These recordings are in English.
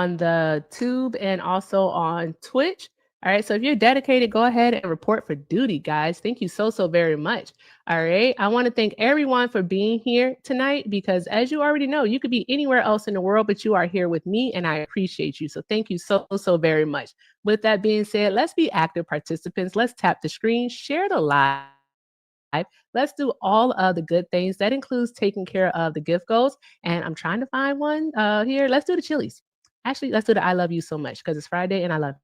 on the Tube and also on Twitch. All right. So if you're dedicated, go ahead and report for duty, guys. Thank you so very much. All right. I want to thank everyone for being here tonight because, as you already know, you could be anywhere else in the world, but you are here with me and I appreciate you. So thank you so very much. With that being said, let's be active participants. Let's tap the screen, share the live. Let's do all of the good things. That includes taking care of the gift goals. And I'm trying to find one here. Let's do the Chili's. Actually, let's do the I love you so much because it's Friday and I love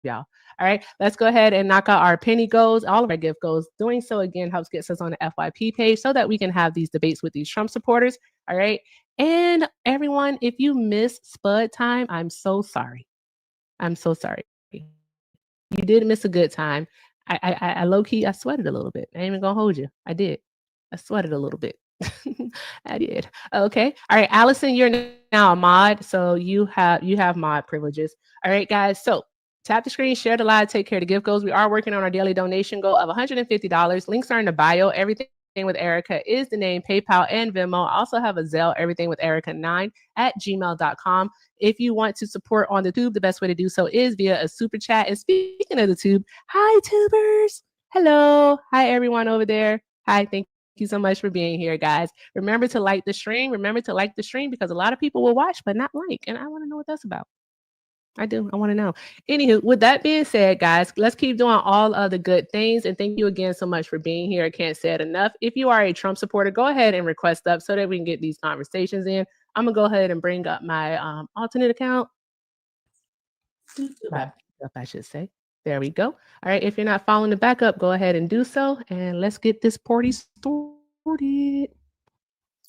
y'all. All right, let's go ahead and knock out our penny goals, all of our gift goals. Doing so again helps get us on the FYP page so that we can have these debates with these Trump supporters. All right. And everyone, if you missed Spud time, I'm so sorry. I'm so sorry. You did miss a good time. I low key, I sweated a little bit. I ain't even gonna hold you. I did. I sweated a little bit. I did. Okay. All right, Allison, you're now a mod, so you have mod privileges. All right, guys. So tap the screen, share the live, take care of the gift goals. We are working on our daily donation goal of $150. Links are in the bio. Everything with Erica is the name, PayPal and Venmo. I also have a Zelle, everything with Erica9 at gmail.com. If you want to support on the Tube, the best way to do so is via a super chat. And speaking of the Tube, hi, Tubers. Hello. Hi, everyone over there. Hi, thank you so much for being here, guys. Remember to like the stream. Remember to like the stream because a lot of people will watch but not like. And I want to know what that's about. I do. I want to know. Anywho, with that being said, guys, let's keep doing all of the good things. And thank you again so much for being here. I can't say it enough. If you are a Trump supporter, go ahead and request up so that we can get these conversations in. I'm going to go ahead and bring up my alternate account. I should say. There we go. All right. If you're not following the backup, go ahead and do so. And let's get this party started.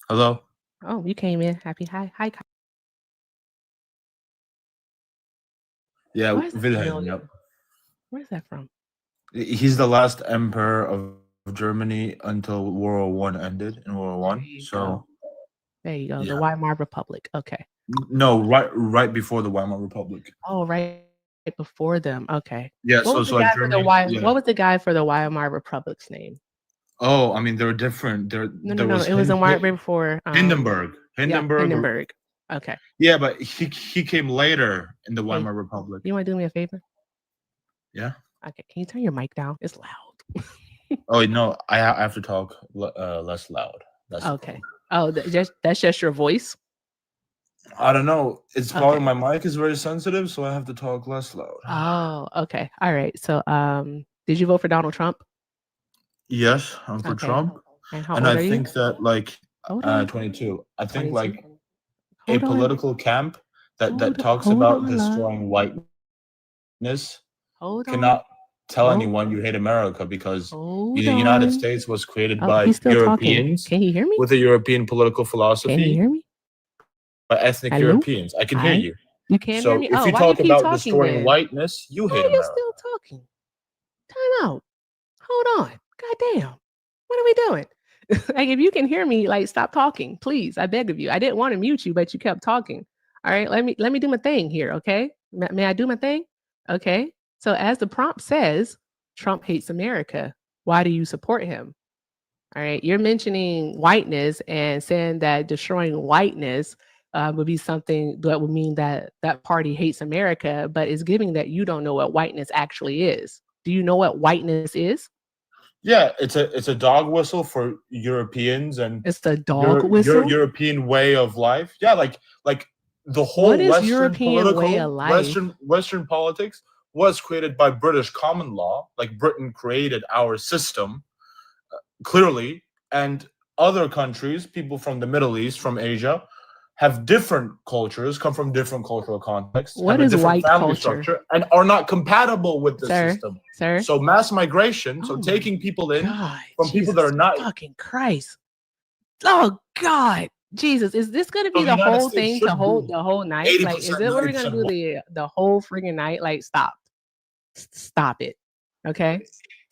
Hello. Oh, you came in. Happy. Hi. Yeah, Wilhelm. Yep. Where's that from? He's the last emperor of Germany until World War I ended in World War I. So there you go. Yeah. The Weimar Republic. Okay. No, right before the Weimar Republic. Oh, right before them. Okay. Yeah. What was the guy for the Weimar Republic's name? Oh, I mean, they were different. No. It was right before Hindenburg. Hindenburg. Okay. Yeah, but he came later in the Weimar Republic. You want to do me a favor? Yeah. Okay. Can you turn your mic down? It's loud. Oh no, I have to talk less loud. That's okay. Oh, that's just your voice. I don't know. It's probably my mic is very sensitive, so I have to talk less loud. Oh, okay. All right. So, did you vote for Donald Trump? Yes, I'm for Trump. And I think that 22. I think 22? A political camp that talks about destroying whiteness cannot tell anyone you hate America because the United States was created by Europeans. Can you hear me? With a European political philosophy. Can you hear me? By ethnic Europeans. I can hear you. You can't hear me? So if you talk about destroying whiteness, you hate America. Why are you still talking? Time out. Hold on. Goddamn. What are we doing? Like, if you can hear me, stop talking, please. I beg of you. I didn't want to mute you, but you kept talking. All right, let me do my thing here, okay? May I do my thing? Okay. So as the prompt says, Trump hates America. Why do you support him? All right, you're mentioning whiteness and saying that destroying whiteness would be something that would mean that that party hates America, but it's giving that you don't know what whiteness actually is. Do you know what whiteness is? Yeah, it's a dog whistle for Europeans and it's the dog whistle. European way of life. Yeah, like the whole Western politics was created by British common law. Like Britain created our system clearly, and other countries, people from the Middle East, from Asia, have different cultures, come from different cultural contexts, what have is a different white family culture? Structure, and are not compatible with the system. Sir? So mass migration, taking people in from people that are not. Fucking Christ! Oh God, Jesus! Is this going to be the whole thing to hold the whole night? Like, is it what we're going to do the whole freaking night? Like, stop it, okay?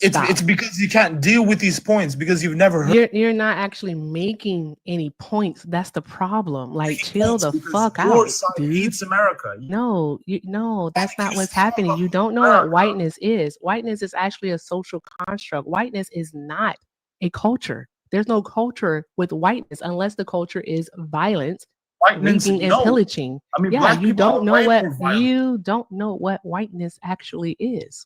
It's because you can't deal with these points because you've never heard. You're not actually making any points. That's the problem. Like, chill the fuck out, dude. Hates America. No, that's not what's happening. You don't know what whiteness is. Whiteness is actually a social construct. Whiteness is not a culture. There's no culture with whiteness unless the culture is violence raping and pillaging. I mean, yeah, you don't know what whiteness actually is.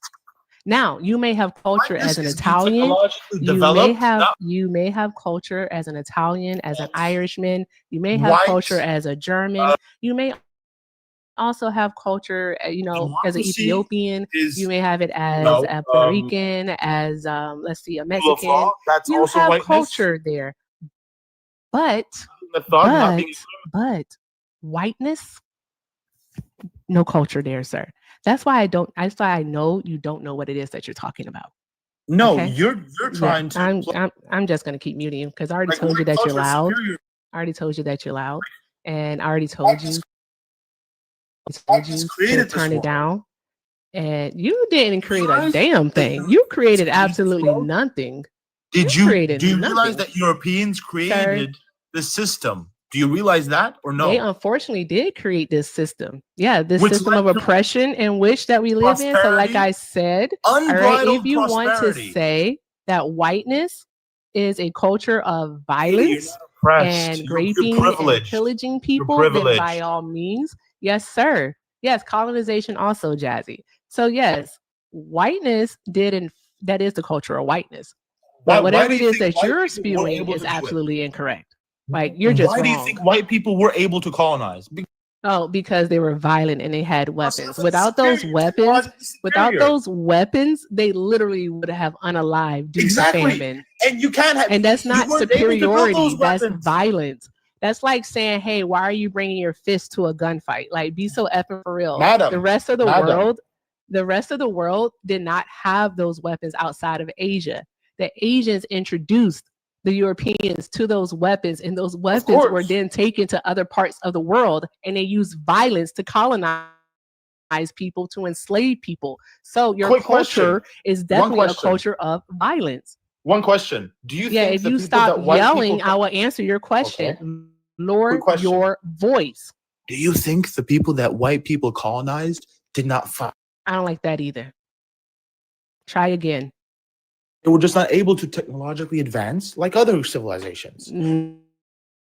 Now, you may have culture as an Italian. You may have culture as an Italian, as an Irishman. You may have culture as a German. You may also have culture, as an Ethiopian. You may have it as a Puerto Rican, as a Mexican. You have culture there. But whiteness, no culture there, sir. That's why I know you don't know what it is that you're talking about. No, okay? you're trying to. I'm just gonna keep muting you because I already told you that you're loud. I already told you that you're loud, and I already told you to turn it down. And you didn't create a damn thing. You created absolutely nothing. Do you realize that Europeans created the system? Do you realize that or no? They unfortunately did create this system. Yeah, this system of oppression in which that we live in. So like I said, if you want to say that whiteness is a culture of violence and raping and pillaging people, then by all means, yes, sir. Yes, colonization also, Jazzy. So yes, whiteness that is the culture of whiteness. But whatever it is that you're spewing is absolutely incorrect. Like you're just wrong. Why do you think white people were able to colonize? Because they were violent and they had weapons. Without those weapons, they literally would have unalived due to famine. And you can't have. And that's not superiority. That's violence. That's like saying, "Hey, why are you bringing your fist to a gunfight?" Like, be so effing for real. The rest of the world did not have those weapons outside of Asia. The Asians introduced the Europeans to those weapons, and those weapons were then taken to other parts of the world, and they used violence to colonize people, to enslave people. So your culture is definitely a culture of violence. One question. Do you think if you stop yelling, I will answer your question. Okay. Lower your voice. Do you think the people that white people colonized did not fight? I don't like that either. Try again. They were just not able to technologically advance like other civilizations. No.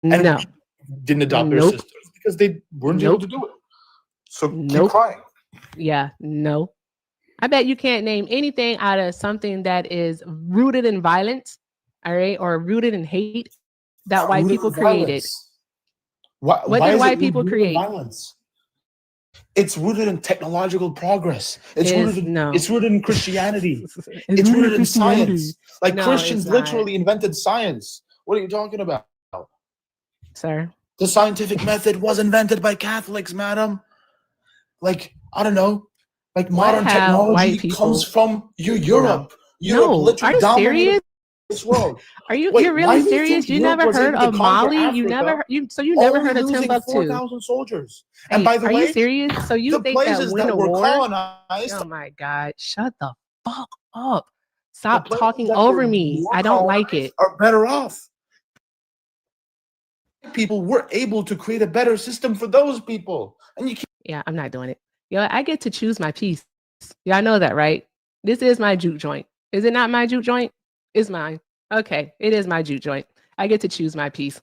And didn't adopt their systems because they weren't able to do it. So keep crying. Yeah, no. I bet you can't name anything out of something that is rooted in violence, all right, or rooted in hate that white people created. What did white people create? Violence. It's rooted in technological progress. It's rooted in Christianity. It's rooted in science. Like Christians literally invented science. What are you talking about? Sir? The scientific method was invented by Catholics, madam. Like, I don't know. Like modern technology comes from Europe. Europe literally dominated this world. You're really serious? You never heard of Mali? You never heard of Timbuktu? 4,000 soldiers. And by the way, are you serious? So you think that when a war? Colonized, oh my God! Shut the fuck up! Stop talking over me. I don't like it. Are better off. People were able to create a better system for those people, and you can't. Yeah, I'm not doing it. I get to choose my piece. Y'all know that, right? This is my juke joint. Is it not my juke joint? It's mine. Okay, it is my juke joint. I get to choose my piece.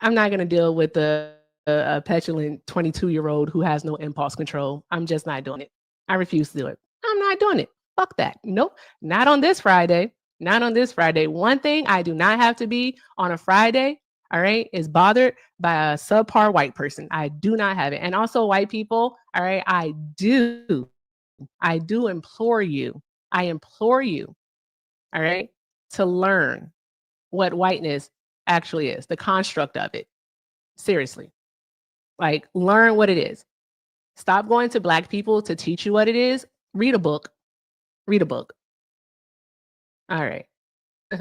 I'm not going to deal with a petulant 22-year-old who has no impulse control. I'm just not doing it. I refuse to do it. I'm not doing it. Fuck that. Nope. Not on this Friday. Not on this Friday. One thing I do not have to be on a Friday, all right, is bothered by a subpar white person. I do not have it. And also white people, all right, I do implore you. I implore you, all right, to learn what whiteness actually is, the construct of it. Seriously. Like, learn what it is. Stop going to Black people to teach you what it is. Read a book. Read a book. All right.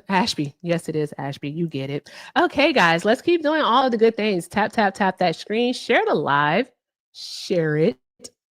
Ashby. Yes, it is Ashby. You get it. Okay, guys, let's keep doing all of the good things. Tap, tap, tap that screen. Share the live. Share it.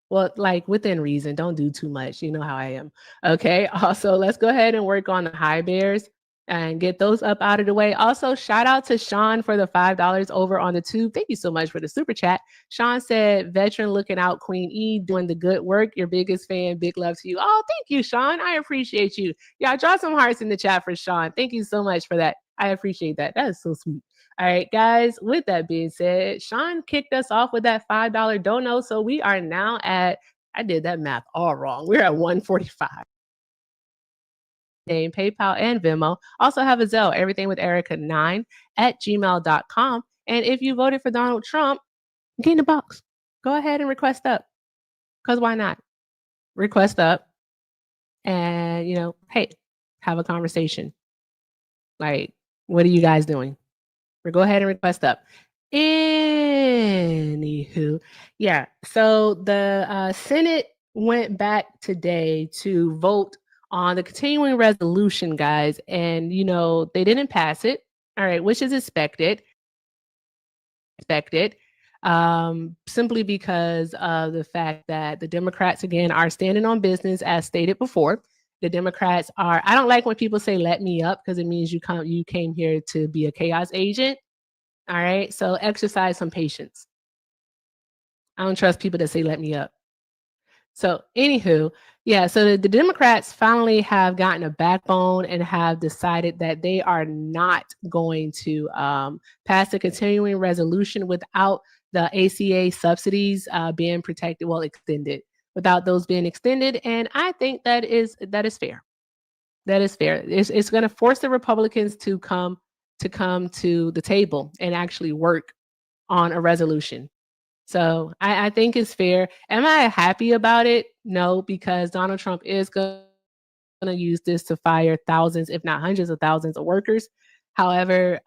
Well, like within reason. Don't do too much. You know how I am. Okay. Also, let's go ahead and work on the high bears and get those up out of the way. Also, shout out to Sean for the $5 over on the tube. Thank you so much for the super chat. Sean said, veteran looking out, Queen E, doing the good work. Your biggest fan. Big love to you. Oh, thank you, Sean. I appreciate you. Y'all draw some hearts in the chat for Sean. Thank you so much for that. I appreciate that. That is so sweet. All right, guys, with that being said, Sean kicked us off with that $5 dono. So we are now at, I did that math all wrong. We're at 145. Name, PayPal, and Venmo. Also have a Zelle, everything with Erica9@gmail.com. And if you voted for Donald Trump, get in the box. Go ahead and request up. Because why not? Request up and, hey, have a conversation. Like, what are you guys doing? Or go ahead and request up. Anywho, yeah. So the Senate went back today to vote on the continuing resolution, guys, and they didn't pass it. All right, which is expected. Simply because of the fact that the Democrats again are standing on business, as stated before. The Democrats are. I don't like when people say "let me up" because it means you came here to be a chaos agent. All right, so exercise some patience. I don't trust people that say "let me up." So, anywho, yeah, so the Democrats finally have gotten a backbone and have decided that they are not going to pass a continuing resolution without the ACA subsidies being protected, extended, without those being extended. And I think that is fair. That is fair. It's going to force the Republicans to come to the table and actually work on a resolution. So I think it's fair. Am I happy about it? No, because Donald Trump is going to use this to fire thousands, if not hundreds of thousands of workers. However,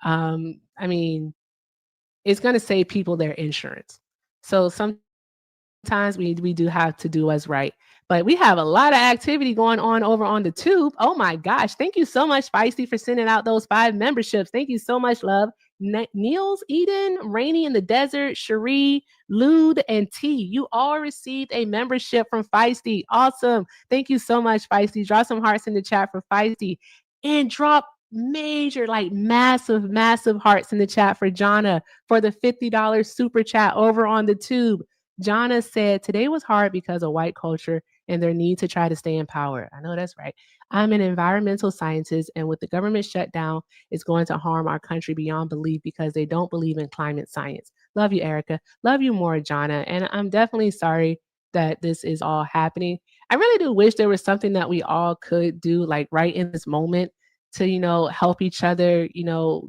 it's going to save people their insurance. So sometimes we do have to do what's right. But we have a lot of activity going on over on the tube. Oh my gosh. Thank you so much, Feisty, for sending out those 5 memberships. Thank you so much, love. Niels, Eden, Rainy in the Desert, Cherie, Lude, and T. You all received a membership from Feisty. Awesome. Thank you so much, Feisty. Drop some hearts in the chat for Feisty. And drop major, massive hearts in the chat for Jonna for the $50 super chat over on the tube. Jonna said, today was hard because of white culture and their need to try to stay in power. I know that's right. I'm an environmental scientist, and with the government shutdown, it's going to harm our country beyond belief because they don't believe in climate science. Love you, Erica. Love you more, Jonna. And I'm definitely sorry that this is all happening. I really do wish there was something that we all could do, like right in this moment, to, help each other,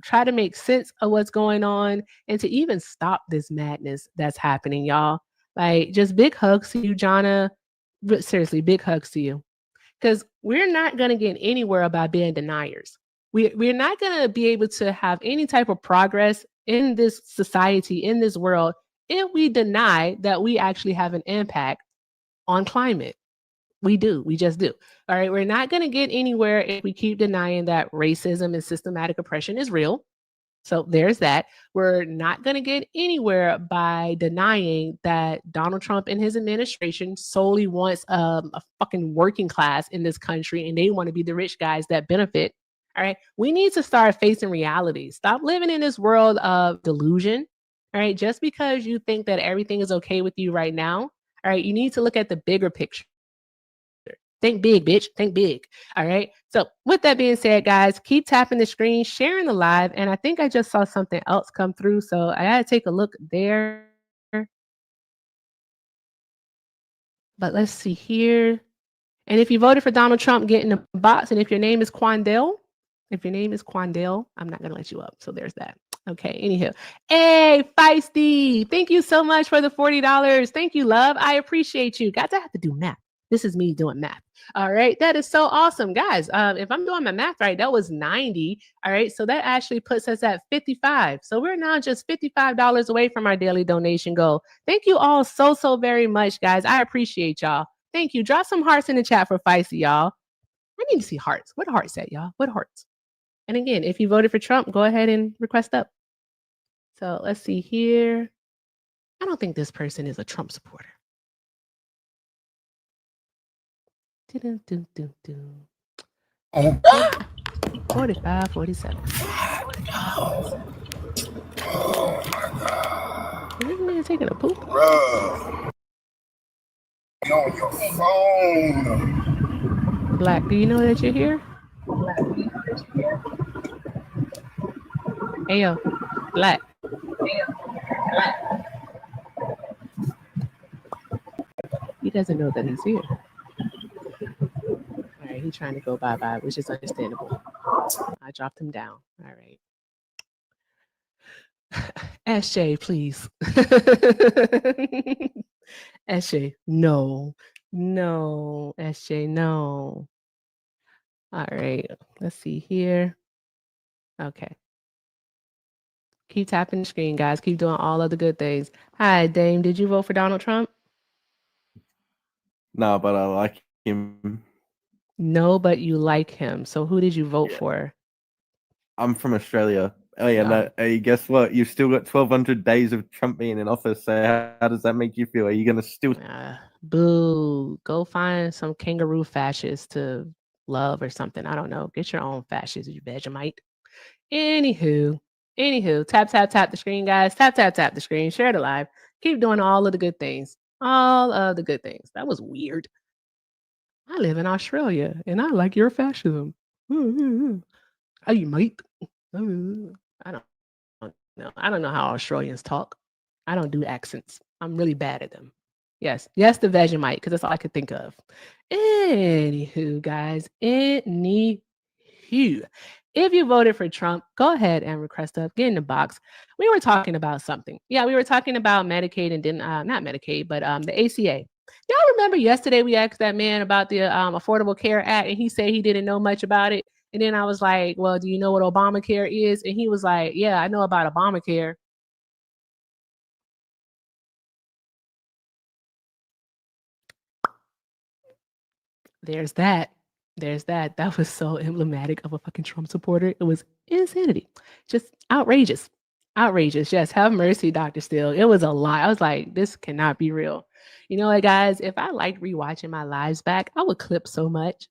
try to make sense of what's going on and to even stop this madness that's happening, y'all. Like, just big hugs to you, Jonna. Seriously, big hugs to you. Because we're not going to get anywhere by being deniers. We're not going to be able to have any type of progress in this society, in this world, if we deny that we actually have an impact on climate. We do. We just do. All right. We're not going to get anywhere if we keep denying that racism and systematic oppression is real. So there's that. We're not going to get anywhere by denying that Donald Trump and his administration solely wants a fucking working class in this country, and they want to be the rich guys that benefit. All right. We need to start facing reality. Stop living in this world of delusion. All right. Just because you think that everything is okay with you right now. All right. You need to look at the bigger picture. Think big, bitch. Think big. All right. So with that being said, guys, keep tapping the screen, sharing the live. And I think I just saw something else come through. So I got to take a look there. But let's see here. And if you voted for Donald Trump, get in the box. And if your name is Quandale, I'm not going to let you up. So there's that. Okay. Anywho. Hey, Feisty. Thank you so much for the $40. Thank you, love. I appreciate you. Got to have to do math. This is me doing math. All right. That is so awesome, guys. If I'm doing my math right, that was 90. All right. So that actually puts us at 55. So we're now just $55 away from our daily donation goal. Thank you all so very much, guys. I appreciate y'all. Thank you. Drop some hearts in the chat for Feisty, y'all. I need to see hearts. What hearts at, y'all? What hearts? And again, if you voted for Trump, go ahead and request up. So let's see here. I don't think this person is a Trump supporter. 45, 47. Oh my God. Is this man taking a poop? Bruh. You're on your phone. Black, do you know that you're here? Hey, yo. Black. He doesn't know that he's here. All right, he's trying to go bye-bye, which is understandable. I dropped him down. All right. SJ, please. SJ, no. No, SJ, no. All right, let's see here. Okay. Keep tapping the screen, guys. Keep doing all of the good things. Hi, Dame. Did you vote for Donald Trump? No, but I like him. No, but you like him. So who did you vote for? I'm from Australia. Oh yeah, no. Hey, guess what? You've still got 1,200 days of Trump being in office. So how does that make you feel? Are you gonna still? Boo! Go find some kangaroo fascist to love or something. I don't know. Get your own fascist, you Vegemite. Anywho, tap the screen, guys. Tap the screen. Share the live. Keep doing all of the good things. All of the good things. That was weird. I live in Australia and I like your fascism. How you mate? I don't know. I don't know how Australians talk. I don't do accents. I'm really bad at them. Yes, the Vegemite, because that's all I could think of. Anywho, guys. Anywho. If you voted for Trump, go ahead and request up. Get in the box. We were talking about something. Yeah, we were talking about Medicaid and not Medicaid, but the ACA. Y'all remember yesterday we asked that man about the Affordable Care Act, and he said he didn't know much about it. And then I was like, well, do you know what Obamacare is? And he was like, yeah, I know about Obamacare. There's that. That was so emblematic of a fucking Trump supporter. It was insanity. Just outrageous. Yes, have mercy, Dr. Steele. It was a lie. I was like, this cannot be real. You know what, guys? If I liked rewatching my lives back, I would clip so much.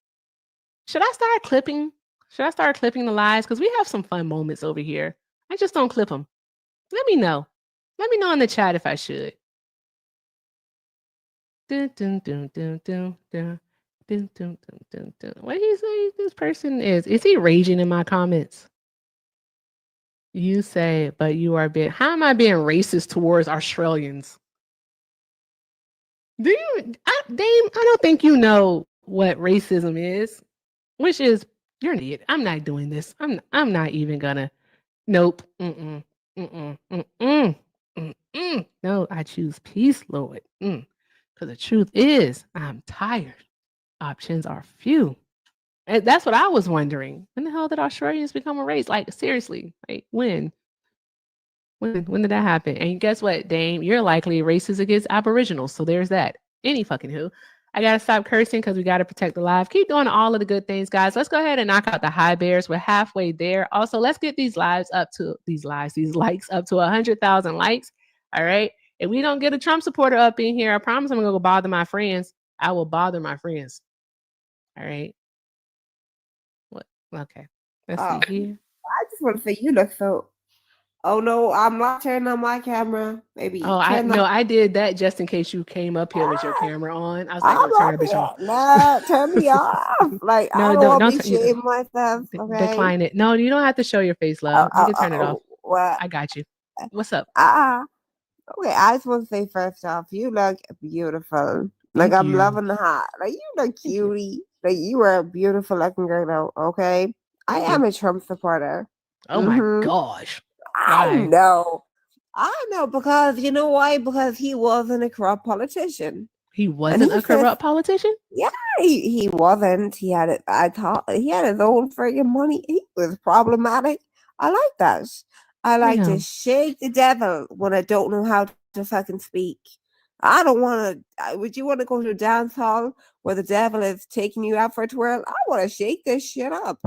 Should I start clipping the lives? Because we have some fun moments over here. I just don't clip them. Let me know. Let me know in the chat if I should. Dun, dun, dun, dun, dun, dun. Dun, dun, dun, dun, dun. What do you say this person is? Is he raging in my comments? You say, but you are being, how am I being racist towards Australians? Dame, I don't think you know what racism is, which is, you're an idiot. I'm not doing this. I'm not even gonna, nope. No, I choose peace, Lord. Because the truth is, I'm tired. Options are few. And that's what I was wondering. When the hell did Australians become a race? Like, seriously, like when? When did that happen? And guess what, Dame? You're likely racist against Aboriginals. So there's that. Any fucking who. I gotta stop cursing because we gotta protect the live. Keep doing all of the good things, guys. Let's go ahead and knock out the high bears. We're halfway there. Also, let's get these likes up to 100,000 likes. All right. If we don't get a Trump supporter up in here, I promise I'm gonna go bother my friends. I will bother my friends. All right. What? Okay. Let's see here. I just want to say you look so. Oh no, I'm not turning on my camera. Maybe. I did that just in case you came up here with your camera on. I was like, turn the bitch off. No, turn me off. Like no, I don't shame myself. Okay? Decline it. No, you don't have to show your face, love. You can turn it off. Well, I got you. What's up? Okay, I just want to say first off, you look beautiful. Like I'm loving the hot. Like you look cutie. Like you are a beautiful looking girl. Okay, I am a Trump supporter. Oh my gosh. I know because you know why? Because he wasn't a corrupt politician. He wasn't a corrupt politician? Yeah, he wasn't. He had it. I thought he had his own friggin' money. He was problematic. I like that. I like to shake the devil when I don't know how to fucking speak. I don't want to. Would you want to go to a dance hall where the devil is taking you out for a twirl? I want to shake this shit up.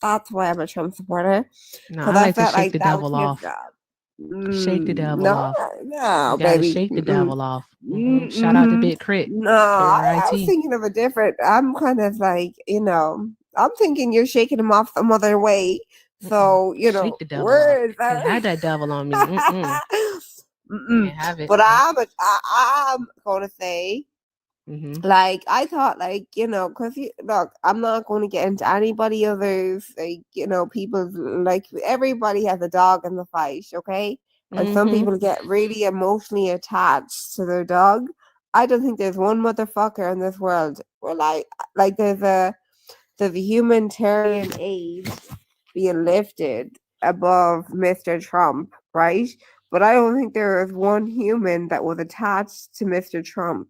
That's why I'm a Trump supporter. No, I like to shake the devil off. Shake the devil off. No, baby. Shake the devil off. Shout out to Big Crit. No, I was thinking of a different. I'm kind of like, I'm thinking you're shaking him off some other way. So, shake the devil off. Had that devil on me. Can't have it. But I'm going to say Like, I thought, like, because look, I'm not going to get into anybody others, like, people, like, everybody has a dog in the fight, okay? And some people get really emotionally attached to their dog. I don't think there's one motherfucker in this world where, like there's a humanitarian aid being lifted above Mr. Trump, right? But I don't think there is one human that was attached to Mr. Trump.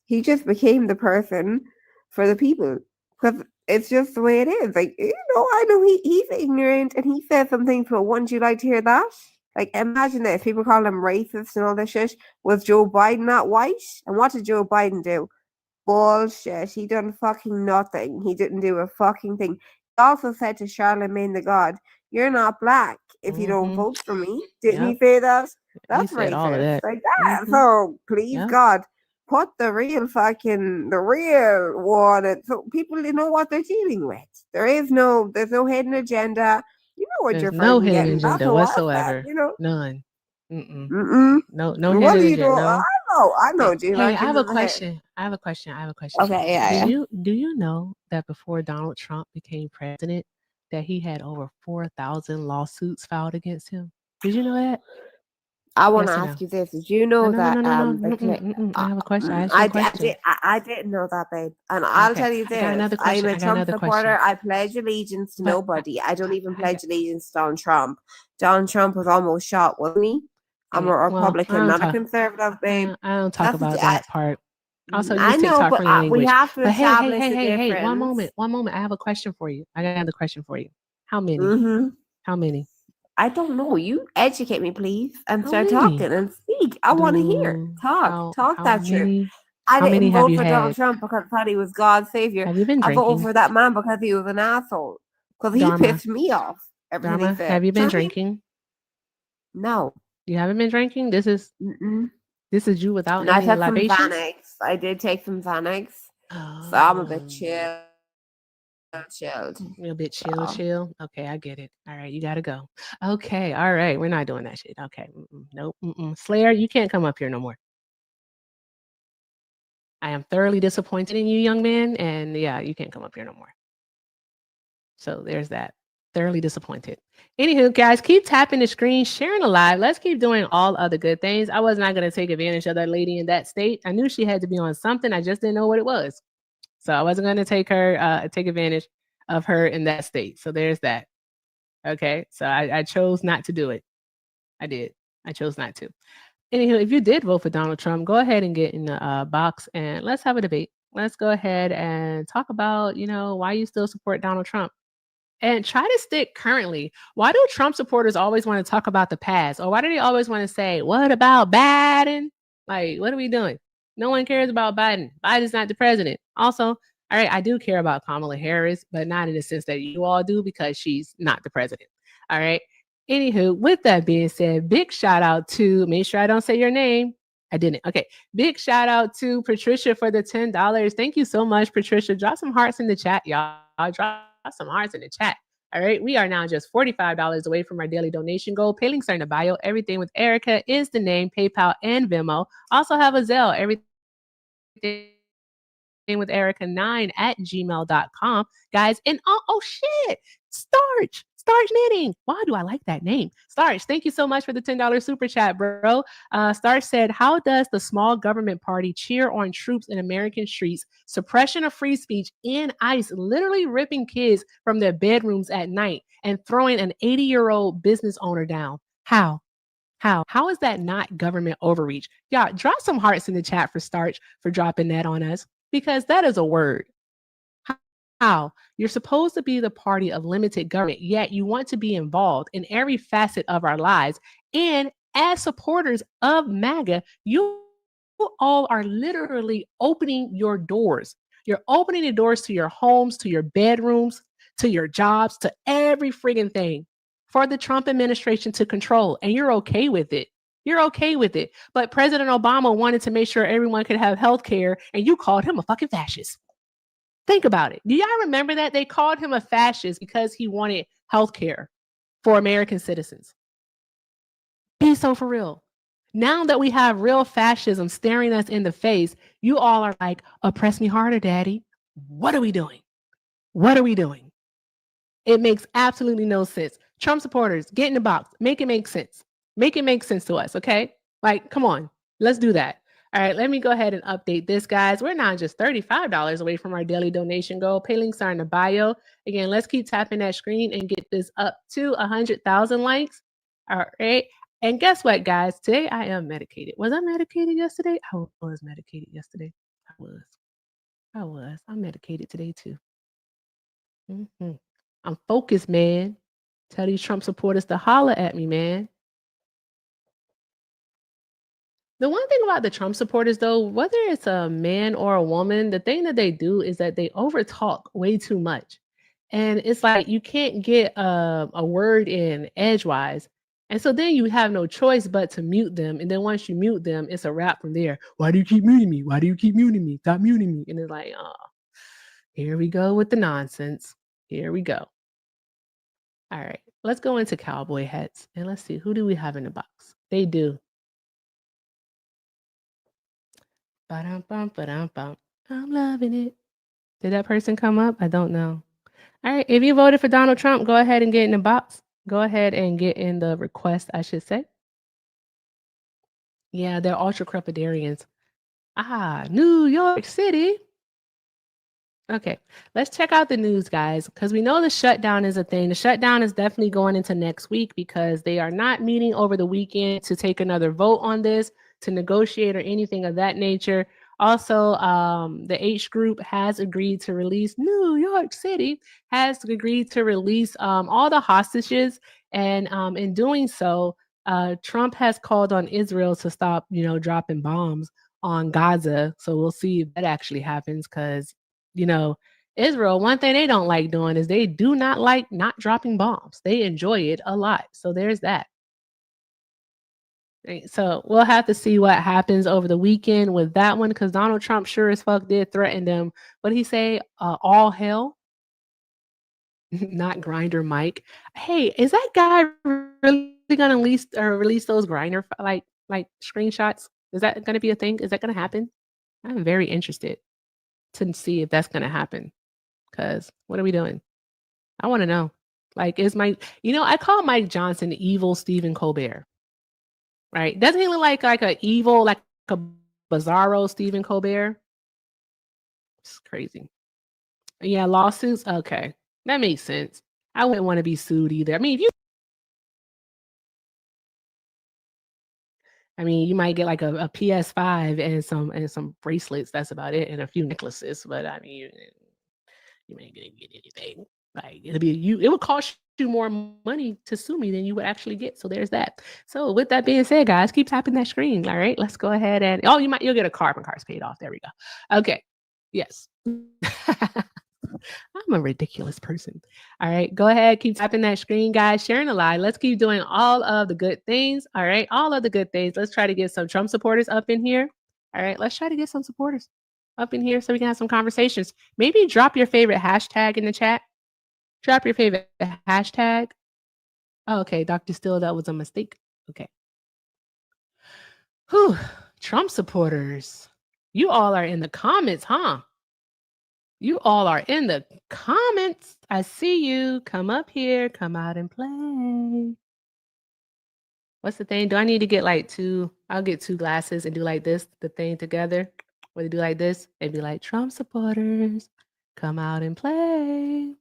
He just became the person for the people because it's just the way it is. Like, I know he's ignorant and he said some things, but wouldn't you like to hear that? Like, imagine this. People call him racist and all this shit. Was Joe Biden not white? And what did Joe Biden do? Bullshit. He done fucking nothing. He didn't do a fucking thing. He also said to Charlemagne the God, "You're not black if you don't vote for me." Didn't he say that? That's he said racist. all of that. Like that. So please God, put the real one. So people know what they're dealing with. There's no hidden agenda. You know what There's you're no getting. hidden That's agenda how I whatsoever. felt, None. Mm-mm. No What hidden do you do? agenda. I know, Gina. Hey, I have a question. I have a question. Okay, yeah. Do you know that before Donald Trump became president, that he had over 4,000 lawsuits filed against him? Did you know that? I want to ask you this. Did you know that? I have a question. I asked you a question. I didn't know that, babe. And I'll tell you this. I got another question. I'm a Trump supporter. I pledge allegiance to nobody. I don't even pledge allegiance to Donald Trump. Donald Trump was almost shot, wasn't he? I'm a Republican, not a conservative, babe. I don't talk about that part. Also, I know, but we have to establish a difference. Hey, one moment. I have a question for you. I got another question for you. How many? How many? I don't know. You educate me, please, and start talking and speak. I want to hear. Talk that shit. I didn't vote for Donald Trump because I thought he was God's savior. Have you been drinking? I voted for that man because he was an asshole. Because he pissed me off. Everything he said. Have you been drinking? No. You haven't been drinking? This is you without any libations? Xanax. I did take some Xanax. So I'm a bit chilled. You're a bit chill. Okay, I get it. All right, you gotta go. Okay, all right. We're not doing that shit. Okay. Nope. Slayer, you can't come up here no more. I am thoroughly disappointed in you, young man. And yeah, you can't come up here no more. So there's that. Thoroughly disappointed. Anywho, guys, keep tapping the screen, sharing the live. Let's keep doing all other good things. I was not going to take advantage of that lady in that state. I knew she had to be on something. I just didn't know what it was. So I wasn't going to take advantage of her in that state. So there's that. Okay. So I chose not to do it. I did. I chose not to. Anywho, if you did vote for Donald Trump, go ahead and get in the box and let's have a debate. Let's go ahead and talk about, why you still support Donald Trump. And try to stick currently. Why do Trump supporters always want to talk about the past? Or why do they always want to say, what about Biden? Like, what are we doing? No one cares about Biden. Biden's not the president. Also, all right, I do care about Kamala Harris, but not in the sense that you all do because she's not the president. All right. Anywho, with that being said, big shout out to, make sure I don't say your name. I didn't. Okay. Big shout out to Patricia for the $10. Thank you so much, Patricia. Drop some hearts in the chat, y'all. Drop some hearts in the chat. All right. We are now just $45 away from our daily donation goal. Pay links are in the bio. Everything with Erica is the name, PayPal and Venmo. Also have a Zelle. Everything with Erica9@gmail.com. Guys, and oh shit. Starch Knitting. Why do I like that name? Starch, thank you so much for the $10 super chat, bro. Starch said, how does the small government party cheer on troops in American streets, suppression of free speech, and ICE literally ripping kids from their bedrooms at night and throwing an 80-year-old business owner down? How is that not government overreach? Y'all, drop some hearts in the chat for Starch for dropping that on us, because that is a word. How? You're supposed to be the party of limited government, yet you want to be involved in every facet of our lives. And as supporters of MAGA, you all are literally opening your doors. You're opening the doors to your homes, to your bedrooms, to your jobs, to every friggin' thing for the Trump administration to control. And you're okay with it. You're okay with it. But President Obama wanted to make sure everyone could have health care, and you called him a fucking fascist. Think about it. Do y'all remember that? They called him a fascist because he wanted health care for American citizens. Be so for real. Now that we have real fascism staring us in the face, you all are like, oppress me harder, daddy. What are we doing? What are we doing? It makes absolutely no sense. Trump supporters, get in the box. Make it make sense. Make it make sense to us, okay? Like, come on. Let's do that. All right, let me go ahead and update this, guys. We're now just $35 away from our daily donation goal. Pay links are in the bio. Again, let's keep tapping that screen and get this up to 100,000 likes. All right. And guess what, guys? Today I am medicated. Was I medicated yesterday? I was medicated yesterday. I was. I'm medicated today, too. I'm focused, man. Tell these Trump supporters to holler at me, man. The one thing about the Trump supporters, though, whether it's a man or a woman, the thing that they do is that they overtalk way too much. And it's like you can't get a word in edgewise. And so then you have no choice but to mute them. And then once you mute them, it's a wrap from there. Why do you keep muting me? Why do you keep muting me? Stop muting me. And it's like, oh, here we go with the nonsense. Here we go. All right, let's go into cowboy hats and let's see, who do we have in the box? They do. Ba-dum-bum. I'm loving it. Did that person come up? I don't know. All right, if you voted for Donald Trump, go ahead and get in the box. Go ahead and get in the request, I should say. Yeah, they're ultra crepidarians. New York City. Okay, let's check out the news, guys, because we know the shutdown is a thing. The shutdown is definitely going into next week because they are not meeting over the weekend to take another vote on this, to negotiate or anything of that nature. Also, the H group has agreed to release, New York City has agreed to release all the hostages. And in doing so, Trump has called on Israel to stop, dropping bombs on Gaza. So we'll see if that actually happens because, Israel, one thing they don't like doing is they do not like not dropping bombs. They enjoy it a lot. So there's that. Right, so we'll have to see what happens over the weekend with that one because Donald Trump sure as fuck did threaten them. What did he say? All hell? Not Grinder Mike. Hey, is that guy really gonna release those Grinder like screenshots? Is that gonna be a thing? Is that gonna happen? I'm very interested to see if that's gonna happen. Because what are we doing? I want to know. Like, is I call Mike Johnson evil Stephen Colbert. Right? Doesn't he look like a evil, like a bizarro Stephen Colbert? It's crazy. Yeah, lawsuits. Okay, that makes sense. I wouldn't want to be sued either. I mean, you might get like a PS5 and some bracelets. That's about it, and a few necklaces. But I mean, you ain't gonna get anything. Like it would cost you more money to sue me than you would actually get. So there's that. So with that being said, guys, keep tapping that screen. All right, let's go ahead and you'll get a car when car's paid off. There we go. Okay. Yes. I'm a ridiculous person. All right, go ahead, keep tapping that screen, guys, sharing the live. Let's keep doing all of the good things. All right, all of the good things. Let's try to get some Trump supporters up in here. All right, let's try to get some supporters up in here so we can have some conversations. Maybe drop your favorite hashtag in the chat. Drop your favorite hashtag. Oh, okay, Dr. Still, that was a mistake. Okay. Whew, Trump supporters. You all are in the comments, huh? You all are in the comments. I see you. Come up here. Come out and play. What's the thing? Do I need to get like two? I'll get two glasses and do like this, the thing together. Or do like this and be like, Trump supporters, come out and play.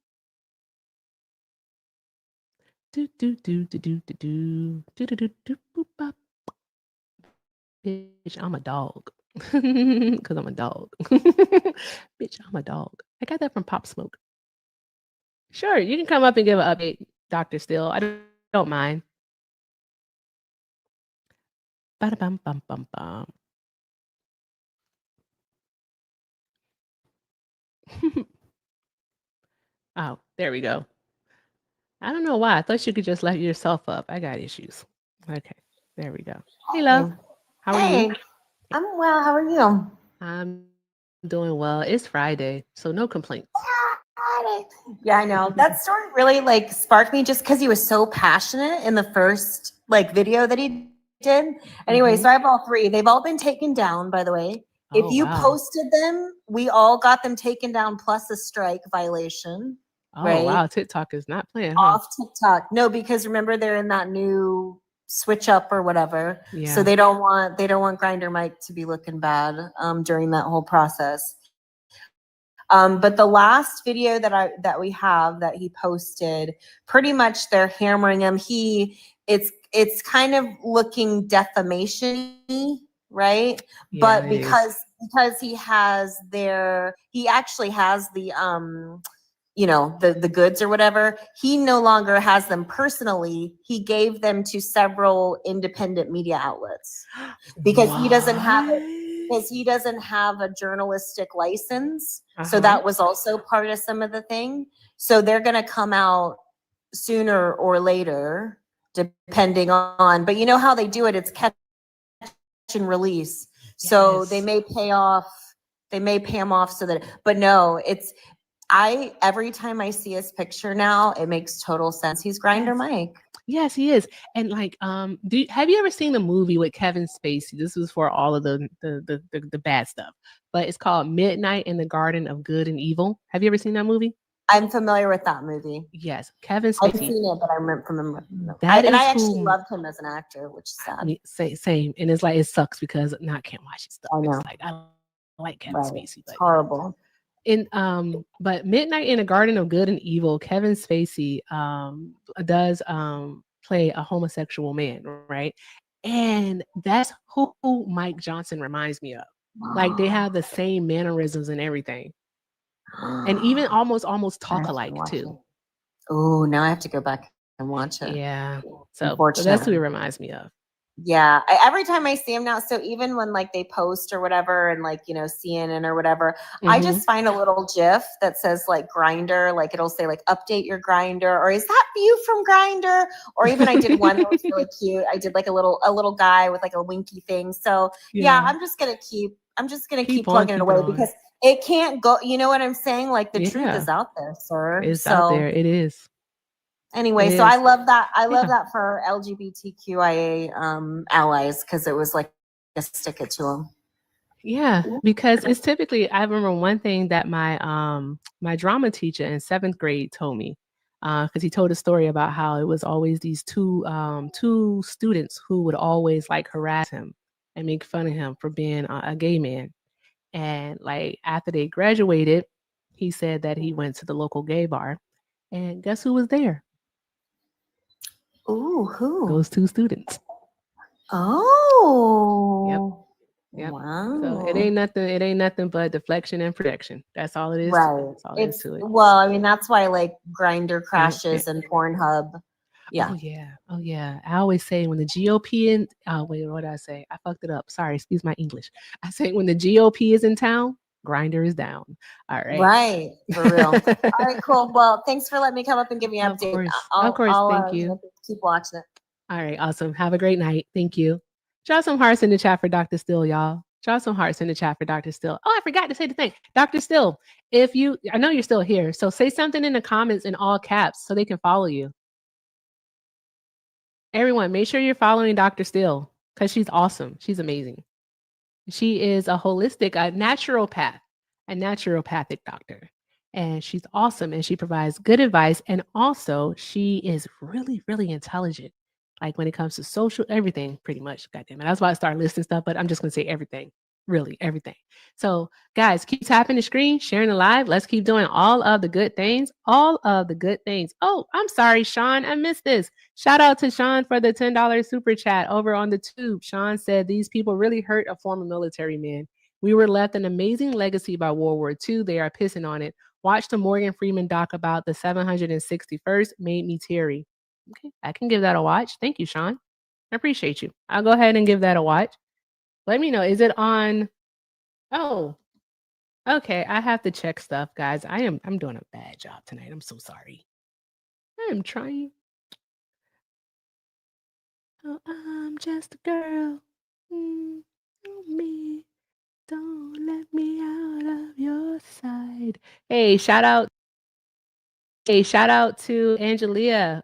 Do do do do do do do do do do do boop bop. Bitch, I'm a dog. Because I'm a dog. Bitch, I'm a dog. I got that from Pop Smoke. Sure, you can come up and give an update, Dr. Still. I don't mind. Ba-da-bum, bum, bum, bum. Oh, there we go. I don't know why. I thought you could just let yourself up. I got issues. Okay, there we go. Hey, love. How are you? I'm well. How are you? I'm doing well. It's Friday, so no complaints. Yeah, I know. That story really sparked me just because he was so passionate in the first video that he did. Anyway, so I have all 3. They've all been taken down, by the way. If you posted them, we all got them taken down plus a strike violation. Oh right? wow, TikTok is not playing, huh? Off TikTok. No, because remember they're in that new switch up or whatever. Yeah. So they don't want Grindr Mike to be looking bad during that whole process. But the last video that we have that he posted, pretty much they're hammering him. It's kind of looking defamation-y, right? Yeah, but it because he actually has the the goods or whatever, he no longer has them personally. He gave them to several independent media outlets because he doesn't have a journalistic license. So that was also part of some of the thing. So they're going to come out sooner or later, depending on, but you know how they do it. It's catch and release. So they may pay him off so that, but no, every time I see his picture now, it makes total sense. He's Grindr Mike. Yes, he is. And like, have you ever seen the movie with Kevin Spacey? This was for all of the bad stuff, but it's called Midnight in the Garden of Good and Evil. Have you ever seen that movie? I'm familiar with that movie. Yes, Kevin Spacey. I've seen it, but I remember. I actually loved him as an actor, which is sad. Same, and it's like it sucks because now I can't watch his stuff. I know. It's like I like Kevin Spacey, but it's horrible. But Midnight in the Garden of Good and Evil, Kevin Spacey does play a homosexual man, right? And that's who Mike Johnson reminds me of. Like they have the same mannerisms and everything, and even almost talk alike too. Oh, now I have to go back and watch it. Yeah, so that's who he reminds me of. Yeah, every time I see him now, so even when like they post or whatever and like, CNN or whatever, I just find a little GIF that says like Grindr, like it'll say like update your Grindr, or is that you from Grindr? Or even I did one that was really cute. I did like a little guy with like a winky thing. So yeah, I'm just gonna keep plugging it away because it can't go, you know what I'm saying? Like the truth is out there, sir. It's out there. It is. Anyway, so I love that. I love that for LGBTQIA allies because it was like a stick it to them. Yeah, because it's typically. I remember one thing that my my drama teacher in 7th grade told me, because he told a story about how it was always these two students who would always like harass him and make fun of him for being a gay man, and like after they graduated, he said that he went to the local gay bar, and guess who was there? Ooh, who? Those 2 students. Oh. Yep. Wow. So it ain't nothing but deflection and protection. That's all it is. Right. That's all it is to it. Well, I mean, that's why like Grindr crashes and Pornhub. Yeah. Oh yeah. I always say when the GOP wait, what did I say? I fucked it up. Sorry, excuse my English. I say when the GOP is in town, Grindr is down. All right. Right. For real. All right, cool. Well, thanks for letting me come up and give me an update. Of course. Thank you. Keep watching it. All right. Awesome. Have a great night. Thank you. Drop some hearts in the chat for Dr. Still, y'all. Drop some hearts in the chat for Dr. Still. Oh, I forgot to say the thing. Dr. Still, I know you're still here, so say something in the comments in all caps so they can follow you. Everyone, make sure you're following Dr. Still because she's awesome. She's amazing. She is a holistic, a naturopathic doctor. And she's awesome and she provides good advice. And also she is really, really intelligent. Like when it comes to social, everything pretty much. God damn it. That's why I started listing stuff, but I'm just going to say everything. Really, everything. So guys, keep tapping the screen, sharing the live. Let's keep doing all of the good things. All of the good things. Oh, I'm sorry, Sean. I missed this. Shout out to Sean for the $10 super chat over on the tube. Sean said, these people really hurt a former military man. We were left an amazing legacy by World War II. They are pissing on it. Watch the Morgan Freeman doc about the 761st. Made me teary. Okay, I can give that a watch. Thank you, Sean. I appreciate you. I'll go ahead and give that a watch. Let me know. Is it on? Oh, okay. I have to check stuff, guys. I'm doing a bad job tonight. I'm so sorry. I'm trying. Oh, I'm just a girl. Me. Don't let me out of your side. Hey, shout out to Angelia.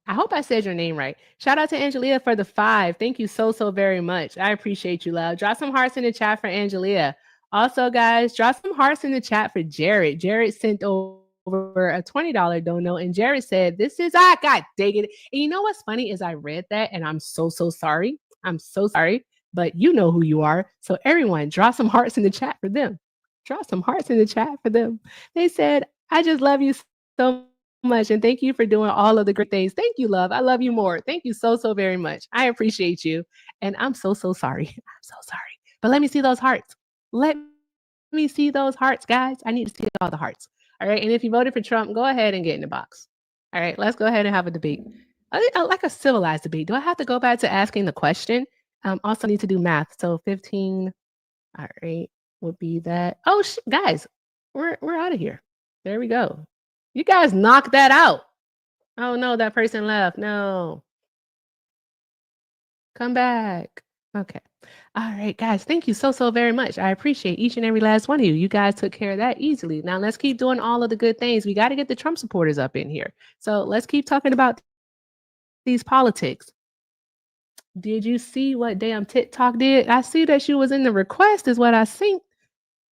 I hope I said your name right. Shout out to Angelia for the 5. Thank you so very much. I appreciate you, love. Drop some hearts in the chat for Angelia. Also, guys, drop some hearts in the chat for Jared. Jared sent over a $20 dono, and Jared said, "This is God dang it." And you know what's funny is I read that, and I'm so sorry. I'm so sorry, but you know who you are. So everyone, drop some hearts in the chat for them. Drop some hearts in the chat for them. They said, "I just love you so much, and thank you for doing all of the great things." Thank you, love. I love you more. Thank you so very much. I appreciate you, and I'm so sorry. I'm so sorry. But let me see those hearts. Let me see those hearts, guys. I need to see all the hearts. All right. And if you voted for Trump, go ahead and get in the box. All right. Let's go ahead and have a debate. Like a civilized debate. Do I have to go back to asking the question? Also need to do math. So 15. All right. Would be that. Oh, guys, we're out of here. There we go. You guys knocked that out. Oh no, that person left. No. Come back. Okay. All right, guys. Thank you so very much. I appreciate each and every last one of you. You guys took care of that easily. Now let's keep doing all of the good things. We got to get the Trump supporters up in here. So let's keep talking about these politics. Did you see what damn TikTok did? I see that she was in the request is what I synced.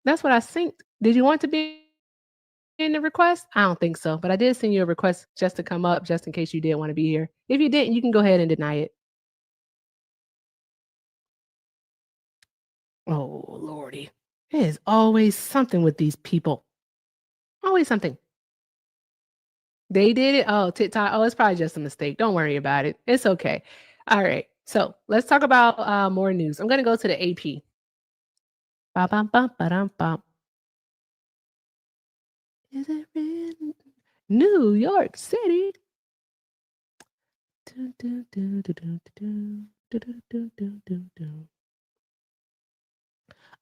That's what I synced. Did you want to be in the request? I don't think so, but I did send you a request just to come up, just in case you did want to be here. If you didn't, you can go ahead and deny it. Oh, Lordy. There's always something with these people. Always something. They did it. Oh, TikTok. Oh, it's probably just a mistake. Don't worry about it. It's okay. All right. So let's talk about more news. I'm going to go to the AP. Ba-bum-bum-ba-dum-bum. Is it in New York City?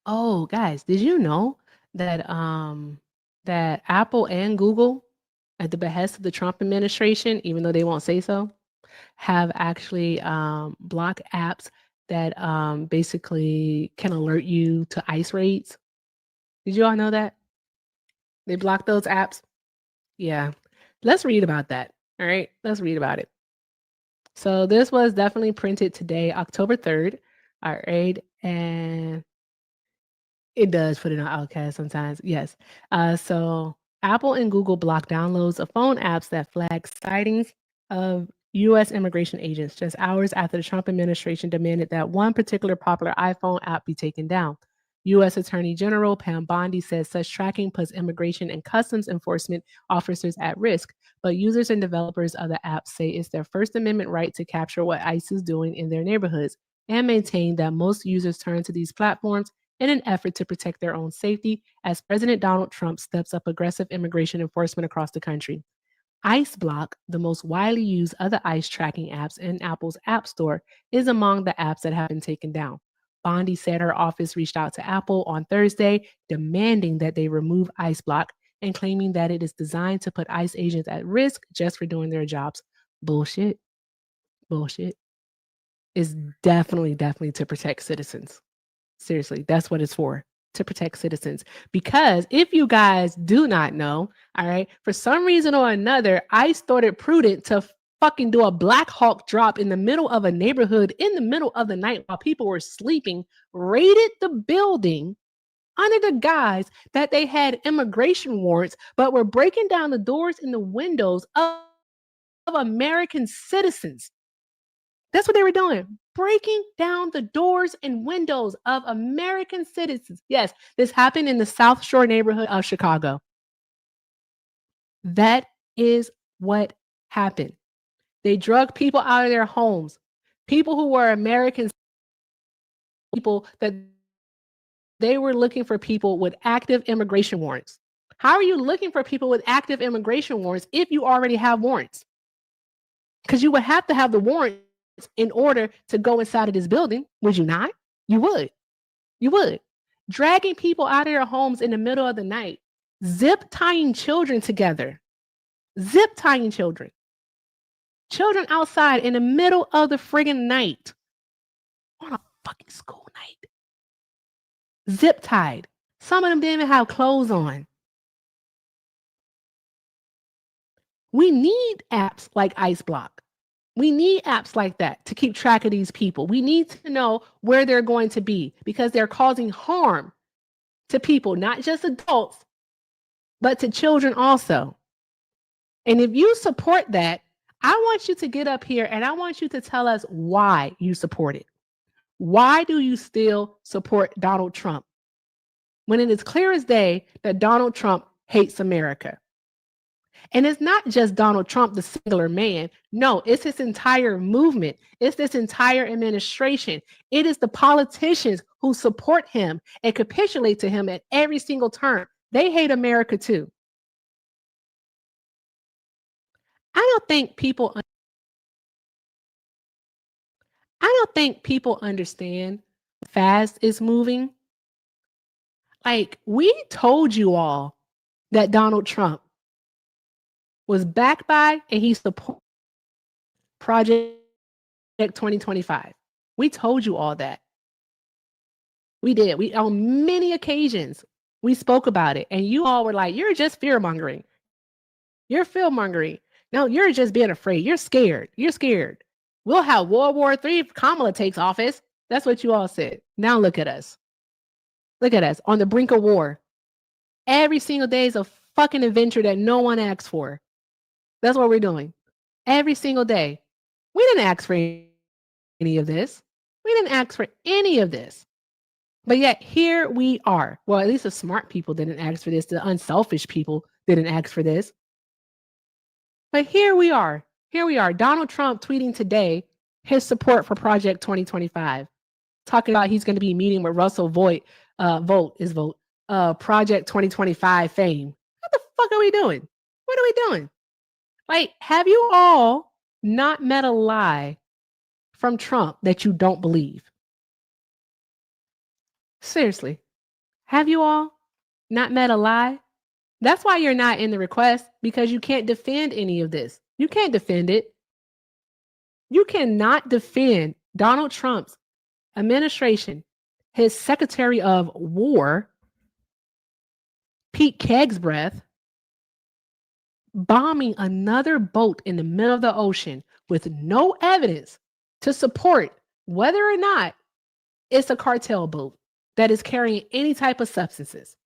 Oh, guys, did you know that that Apple and Google, at the behest of the Trump administration, even though they won't say so, have actually blocked apps that basically can alert you to ICE raids? Did you all know that? They blocked those apps? Yeah. Let's read about that. All right. Let's read about it. So this was definitely printed today, October 3rd. All right. And it does put it on Outcast sometimes. Yes. So Apple and Google blocked downloads of phone apps that flag sightings of U.S. immigration agents just hours after the Trump administration demanded that one particular popular iPhone app be taken down. U.S. Attorney General Pam Bondi says such tracking puts immigration and customs enforcement officers at risk, but users and developers of the app say it's their First Amendment right to capture what ICE is doing in their neighborhoods, and maintain that most users turn to these platforms in an effort to protect their own safety as President Donald Trump steps up aggressive immigration enforcement across the country. ICE Block, the most widely used other ICE tracking apps in Apple's App Store, is among the apps that have been taken down. Bondi said her office reached out to Apple on Thursday, demanding that they remove ICE Block and claiming that it is designed to put ICE agents at risk just for doing their jobs. Bullshit. Bullshit. It's definitely to protect citizens. Seriously, that's what it's for, to protect citizens. Because if you guys do not know, all right, for some reason or another, ICE thought it prudent to fucking do a Black Hawk drop in the middle of a neighborhood in the middle of the night while people were sleeping, raided the building under the guise that they had immigration warrants, but were breaking down the doors and the windows of American citizens. That's what they were doing, breaking down the doors and windows of American citizens. Yes, this happened in the South Shore neighborhood of Chicago. That is what happened. They drug people out of their homes, people who were American people, that they were looking for people with active immigration warrants. How are you looking for people with active immigration warrants if you already have warrants? Because you would have to have the warrant in order to go inside of this building, would you not? You would. You would. Dragging people out of their homes in the middle of the night, zip tying children together, zip tying children outside in the middle of the friggin' night on a fucking school night, zip tied. Some of them didn't even have clothes on. We need apps like ICE Block. We need apps like that to keep track of these people. We need to know where they're going to be because they're causing harm to people, not just adults, but to children also. And if you support that, I want you to get up here and I want you to tell us why you support it. Why do you still support Donald Trump when it is clear as day that Donald Trump hates America? And it's not just Donald Trump, the singular man. No, it's his entire movement. It's this entire administration. It is the politicians who support him and capitulate to him at every single turn. They hate America too. I don't think people understand how fast it's moving. Like, we told you all that Donald Trump was backed by and he supported Project 2025. We told you all that. We did. We, on many occasions, we spoke about it, and you all were like, "You're just fear mongering. You're fear mongering. No, you're just being afraid. You're scared. You're scared. We'll have World War III if Kamala takes office." That's what you all said. Now look at us. Look at us on the brink of war. Every single day is a fucking adventure that no one asked for. That's what we're doing. Every single day. We didn't ask for any of this. We didn't ask for any of this. But yet here we are. Well, at least the smart people didn't ask for this. The unselfish people didn't ask for this. But here we are. Here we are. Donald Trump tweeting today his support for Project 2025. Talking about he's going to be meeting with Russell Project 2025 fame. What the fuck are we doing? What are we doing? Like, have you all not met a lie from Trump that you don't believe? Seriously, have you all not met a lie? That's why you're not in the request, because you can't defend any of this. You can't defend it. You cannot defend Donald Trump's administration, his Secretary of War, Pete Kegsbreath, bombing another boat in the middle of the ocean with no evidence to support whether or not it's a cartel boat that is carrying any type of substances.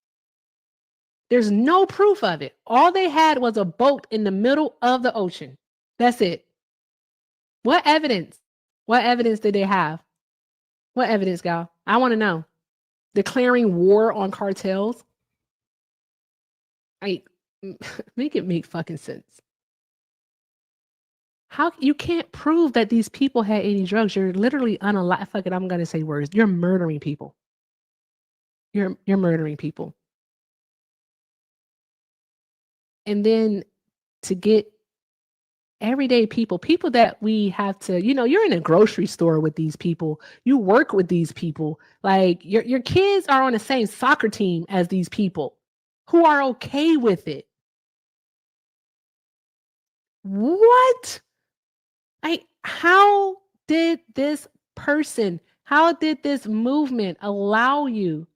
There's no proof of it. All they had was a boat in the middle of the ocean. That's it. What evidence? What evidence did they have? What evidence, gal? I want to know. Declaring war on cartels? Make it make fucking sense. How you can't prove that these people had any drugs? You're literally unalive. Fuck it, I'm gonna say words. You're murdering people. You're murdering people. And then to get everyday people that we have to, you're in a grocery store with these people. You work with these people. Like your kids are on the same soccer team as these people who are okay with it. What? How did this movement allow you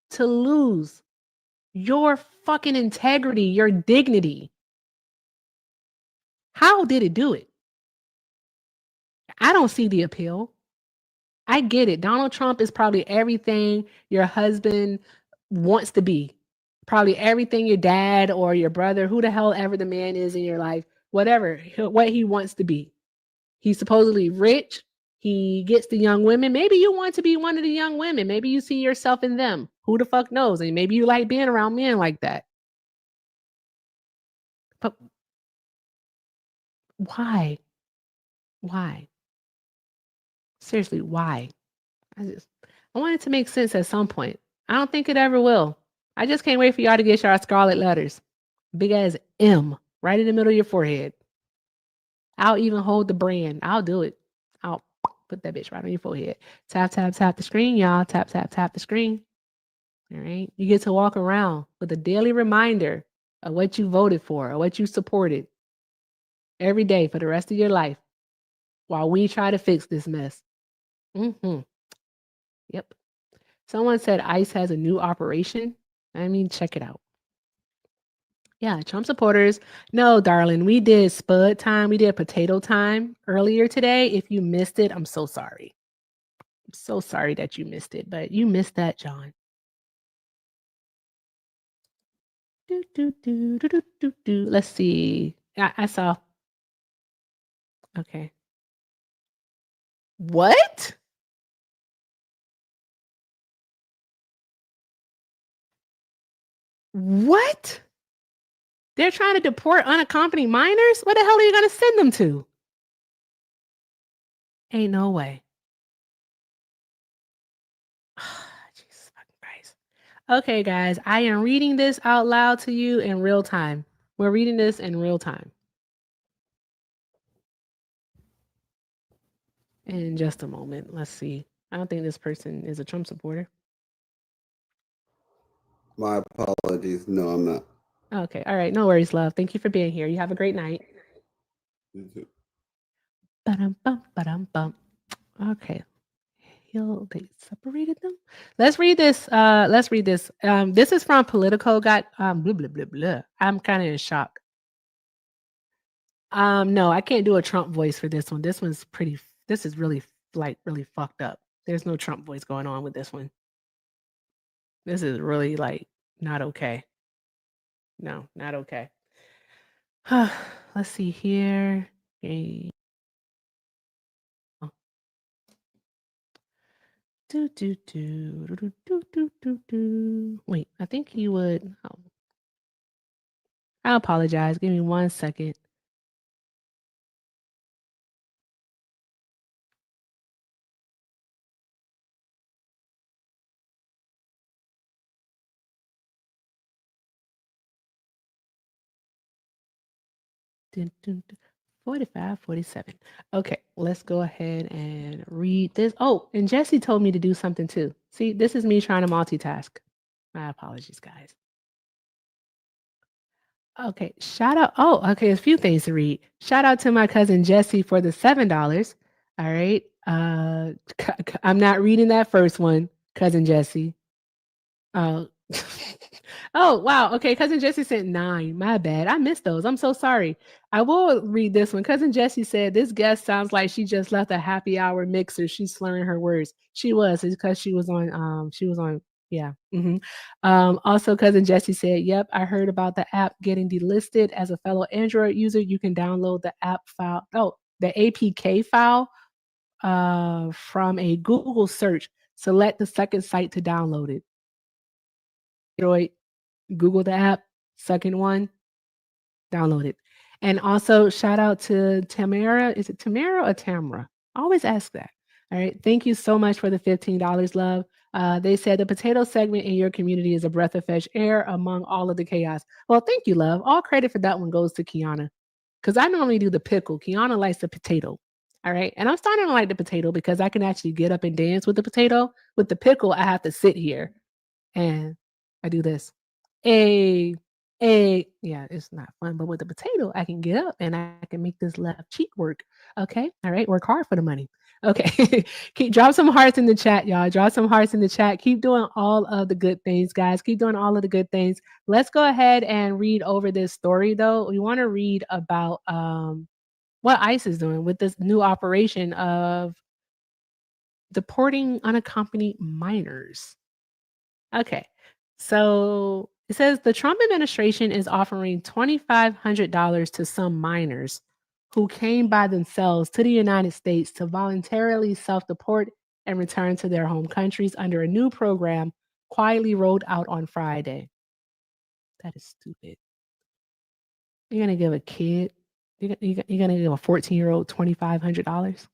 to lose your fucking integrity, your dignity? How did it do it? I don't see the appeal. I get it. Donald Trump is probably everything your husband wants to be. Probably everything your dad or your brother, who the hell ever the man is in your life, whatever, what he wants to be. He's supposedly rich. He gets the young women. Maybe you want to be one of the young women. Maybe you see yourself in them. Who the fuck knows? And maybe you like being around men like that. But why? Why? Seriously, why? I want it to make sense at some point. I don't think it ever will. I just can't wait for y'all to get your scarlet letters. Big ass M right in the middle of your forehead. I'll even hold the brand. I'll do it. I'll put that bitch right on your forehead. Tap, tap, tap the screen, y'all. Tap, tap, tap the screen. All right. You get to walk around with a daily reminder of what you voted for or what you supported every day for the rest of your life while we try to fix this mess. Yep. Someone said ICE has a new operation. Check it out. Yeah, Trump supporters. No, darling, we did spud time. We did potato time earlier today. If you missed it, I'm so sorry. I'm so sorry that you missed it, but you missed that, John. Let's see. I saw. Okay. What? What? They're trying to deport unaccompanied minors? What the hell are you going to send them to? Ain't no way. Jesus fucking Christ. Okay, guys, I am reading this out loud to you in real time. We're reading this in real time. In just a moment. Let's see. I don't think this person is a Trump supporter. My apologies. No, I'm not. Okay. All right. No worries, love. Thank you for being here. You have a great night. You too. Ba-dum-bum, ba-dum-bum. Okay. They separated them. Let's read this. This is from Politico. Got blah blah blah blah. I'm kind of in shock. No, I can't do a Trump voice for this one. This is really really fucked up. There's no Trump voice going on with this one. This is really not okay. No, not okay. Let's see here. Okay. Wait, I think he would. Oh. I apologize. Give me 1 second. Dun, dun, dun. 45, 47. Okay, let's go ahead and read this. Oh, and Jesse told me to do something too. See, this is me trying to multitask. My apologies, guys. Okay, shout out. Oh, okay, a few things to read. Shout out to my cousin Jesse for the $7. All right. I'm not reading that first one, cousin Jesse. Oh, oh wow. Okay, cousin Jesse sent 9. My bad. I missed those. I'm so sorry. I will read this one. Cousin Jesse said this guest sounds like she just left a happy hour mixer. She's slurring her words. She was. It's because she was on. Yeah. Also, cousin Jesse said, "Yep, I heard about the app getting delisted. As a fellow Android user, you can download the app file. Oh, the APK file from a Google search. Select the second site to download it. Android, Google the app, second one, download it. And also shout out to Tamara. Is it Tamara or Tamra? I always ask that. All right. Thank you so much for the $15, love. They said the potato segment in your community is a breath of fresh air among all of the chaos. Well, thank you, love. All credit for that one goes to Kiana because I normally do the pickle. Kiana likes the potato. All right. And I'm starting to like the potato because I can actually get up and dance with the potato. With the pickle, I have to sit here and I do this. Yeah, it's not fun, but with the potato, I can get up and I can make this left cheek work. Okay. All right. Work hard for the money. Okay. Drop some hearts in the chat, y'all. Drop some hearts in the chat. Keep doing all of the good things, guys. Keep doing all of the good things. Let's go ahead and read over this story, though. We want to read about what ICE is doing with this new operation of deporting unaccompanied minors. Okay. So it says the Trump administration is offering $2,500 to some minors who came by themselves to the United States to voluntarily self-deport and return to their home countries under a new program quietly rolled out on Friday. That is stupid. You're going to give a kid, you're going to give a 14-year-old $2,500?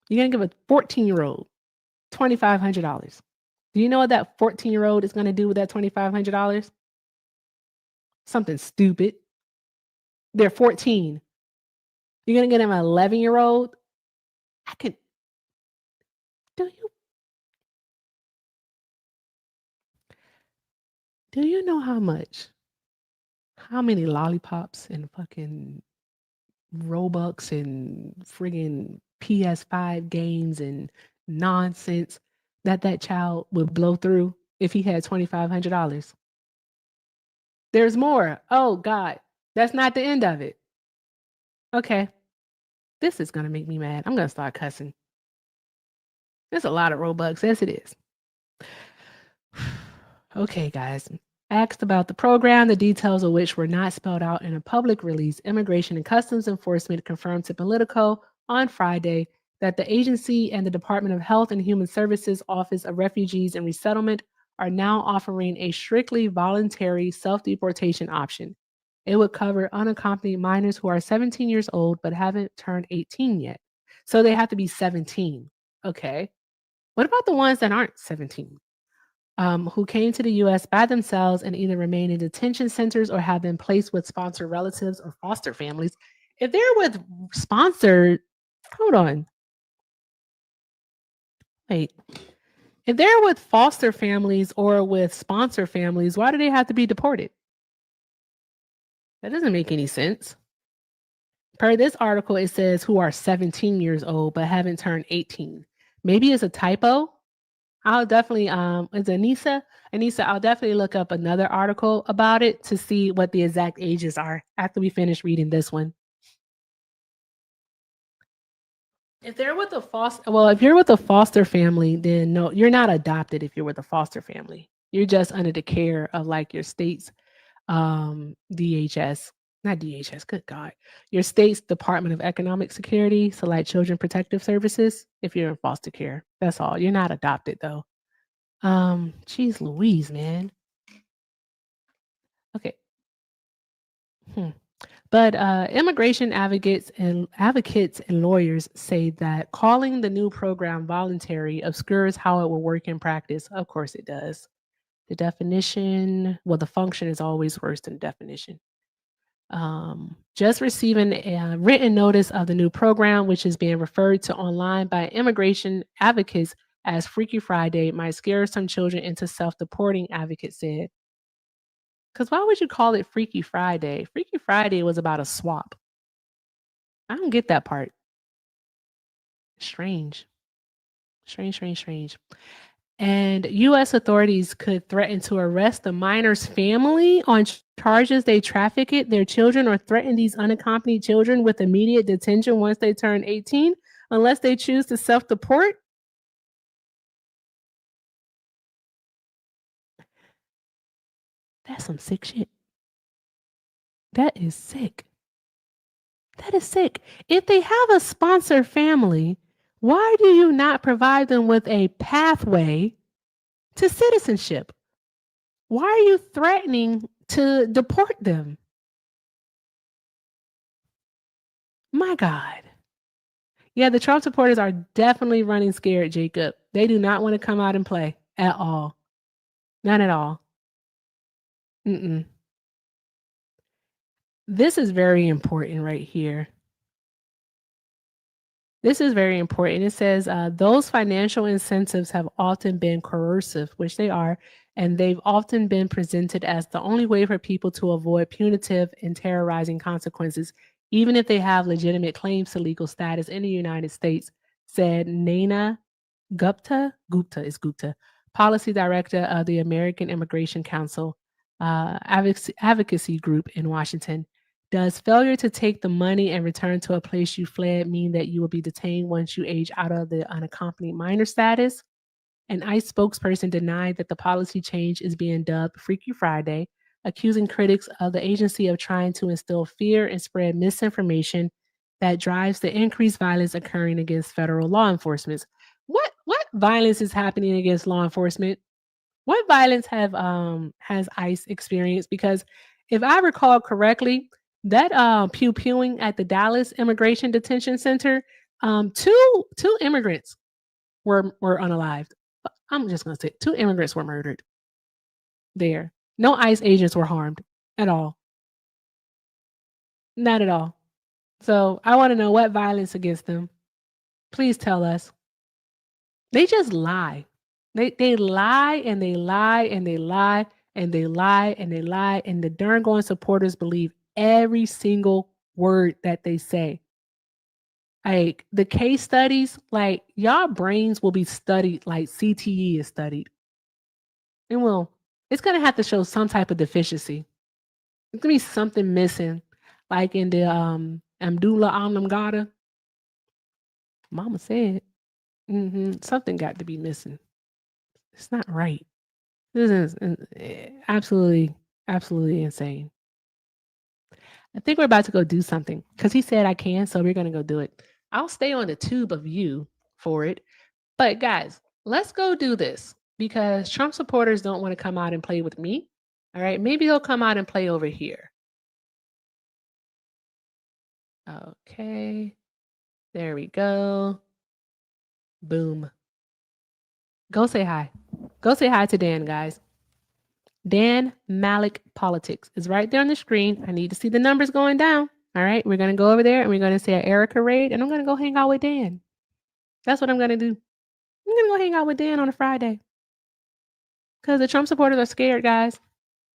You're going to give a 14-year-old $2,500. Do you know what that 14-year-old is going to do with that $2,500? Something stupid. They're 14. You're going to get him an 11-year-old? Do you know how many lollipops and fucking Robux and friggin' PS5 games and nonsense that child would blow through if he had $2,500? There's more. Oh, God. That's not the end of it. Okay. This is going to make me mad. I'm going to start cussing. There's a lot of Robux. Yes, it is. Okay, guys. Asked about the program, the details of which were not spelled out in a public release. Immigration and Customs Enforcement confirmed to Politico on Friday that the agency and the Department of Health and Human Services Office of Refugees and Resettlement are now offering a strictly voluntary self-deportation option. It would cover unaccompanied minors who are 17 years old but haven't turned 18 yet. So they have to be 17. Okay. What about the ones that aren't 17? Who came to the U.S. by themselves and either remain in detention centers or have been placed with sponsor relatives or foster families. If they're with sponsored, hold on. Wait. If they're with foster families or with sponsor families, why do they have to be deported? That doesn't make any sense. Per this article, it says who are 17 years old but haven't turned 18. Maybe it's a typo. I'll definitely, is Anissa? Anissa, I'll definitely look up another article about it to see what the exact ages are after we finish reading this one. If they're with a if you're with a foster family, then no, you're not adopted if you're with a foster family. You're just under the care of like your state's DHS, not DHS, good God, your state's Department of Economic Security, so like Children Protective Services, if you're in foster care. That's all. You're not adopted though. Geez Louise, man. Okay. But immigration advocates and lawyers say that calling the new program voluntary obscures how it will work in practice. Of course it does. The definition, well, the function is always worse than the definition. Just receiving a written notice of the new program, which is being referred to online by immigration advocates as Freaky Friday, might scare some children into self-deporting, advocates said. Because why would you call it Freaky Friday? Freaky Friday was about a swap. I don't get that part. Strange. Strange. And U.S. authorities could threaten to arrest the minor's family on charges they trafficked their children or threaten these unaccompanied children with immediate detention once they turn 18, unless they choose to self-deport. That's some sick shit. That is sick. That is sick. If they have a sponsor family, why do you not provide them with a pathway to citizenship? Why are you threatening to deport them? My God. Yeah, the Trump supporters are definitely running scared, Jacob. They do not want to come out and play at all. Not at all. This is very important right here. This is very important. It says those financial incentives have often been coercive, which they are, and they've often been presented as the only way for people to avoid punitive and terrorizing consequences, even if they have legitimate claims to legal status in the United States, said Naina Gupta, policy director of the American Immigration Council advocacy group in Washington. Does failure to take the money and return to a place you fled mean that you will be detained once you age out of the unaccompanied minor status? An ICE spokesperson denied that the policy change is being dubbed Freaky Friday, accusing critics of the agency of trying to instill fear and spread misinformation that drives the increased violence occurring against federal law enforcement. What violence is happening against law enforcement? What violence has ICE experienced? Because if I recall correctly, that pew-pewing at the Dallas Immigration Detention Center, two immigrants were unalived. I'm just going to say 2 immigrants were murdered there. No ICE agents were harmed at all. Not at all. So I want to know what violence against them. Please tell us. They just lie. They lie and they lie and they lie and they lie and they lie. And the darn going supporters believe every single word that they say. Like the case studies, like y'all brains will be studied like CTE is studied. It will. It's going to have to show some type of deficiency. There's gonna be something missing, like in the Amdullah Amnamgada. Mama said, something got to be missing. It's not right. This is absolutely insane. I think we're about to go do something because he said I can, so we're gonna go do it. I'll stay on the tube of you for it. But guys, let's go do this because Trump supporters don't want to come out and play with me. All right, maybe he'll come out and play over here. Okay, there we go. Boom. Go say hi. Go say hi to Dan, guys. Dan Malik Politics is right there on the screen. I need to see the numbers going down. All right, we're going to go over there and we're going to say Erica Raid, and I'm going to go hang out with Dan. That's what I'm going to do. I'm going to go hang out with Dan on a Friday. Because the Trump supporters are scared, guys.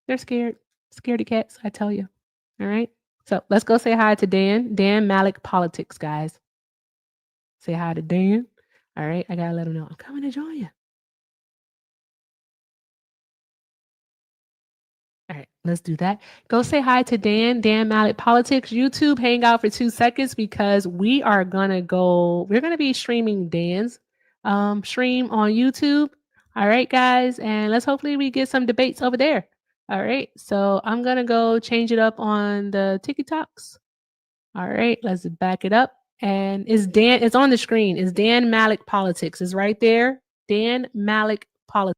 They're scared. Scaredy cats, I tell you. All right. So let's go say hi to Dan. Dan Malik Politics, guys. Say hi to Dan. All right. I got to let him know I'm coming to join you. All right, let's do that. Go say hi to Dan Malik Politics. YouTube, hang out for 2 seconds because we're going to be streaming Dan's stream on YouTube. All right, guys. And let's hopefully we get some debates over there. All right. So I'm going to go change it up on the TikToks. All right. Let's back it up. And it's on the screen. It's Dan Malik Politics. It's right there. Dan Malik Politics.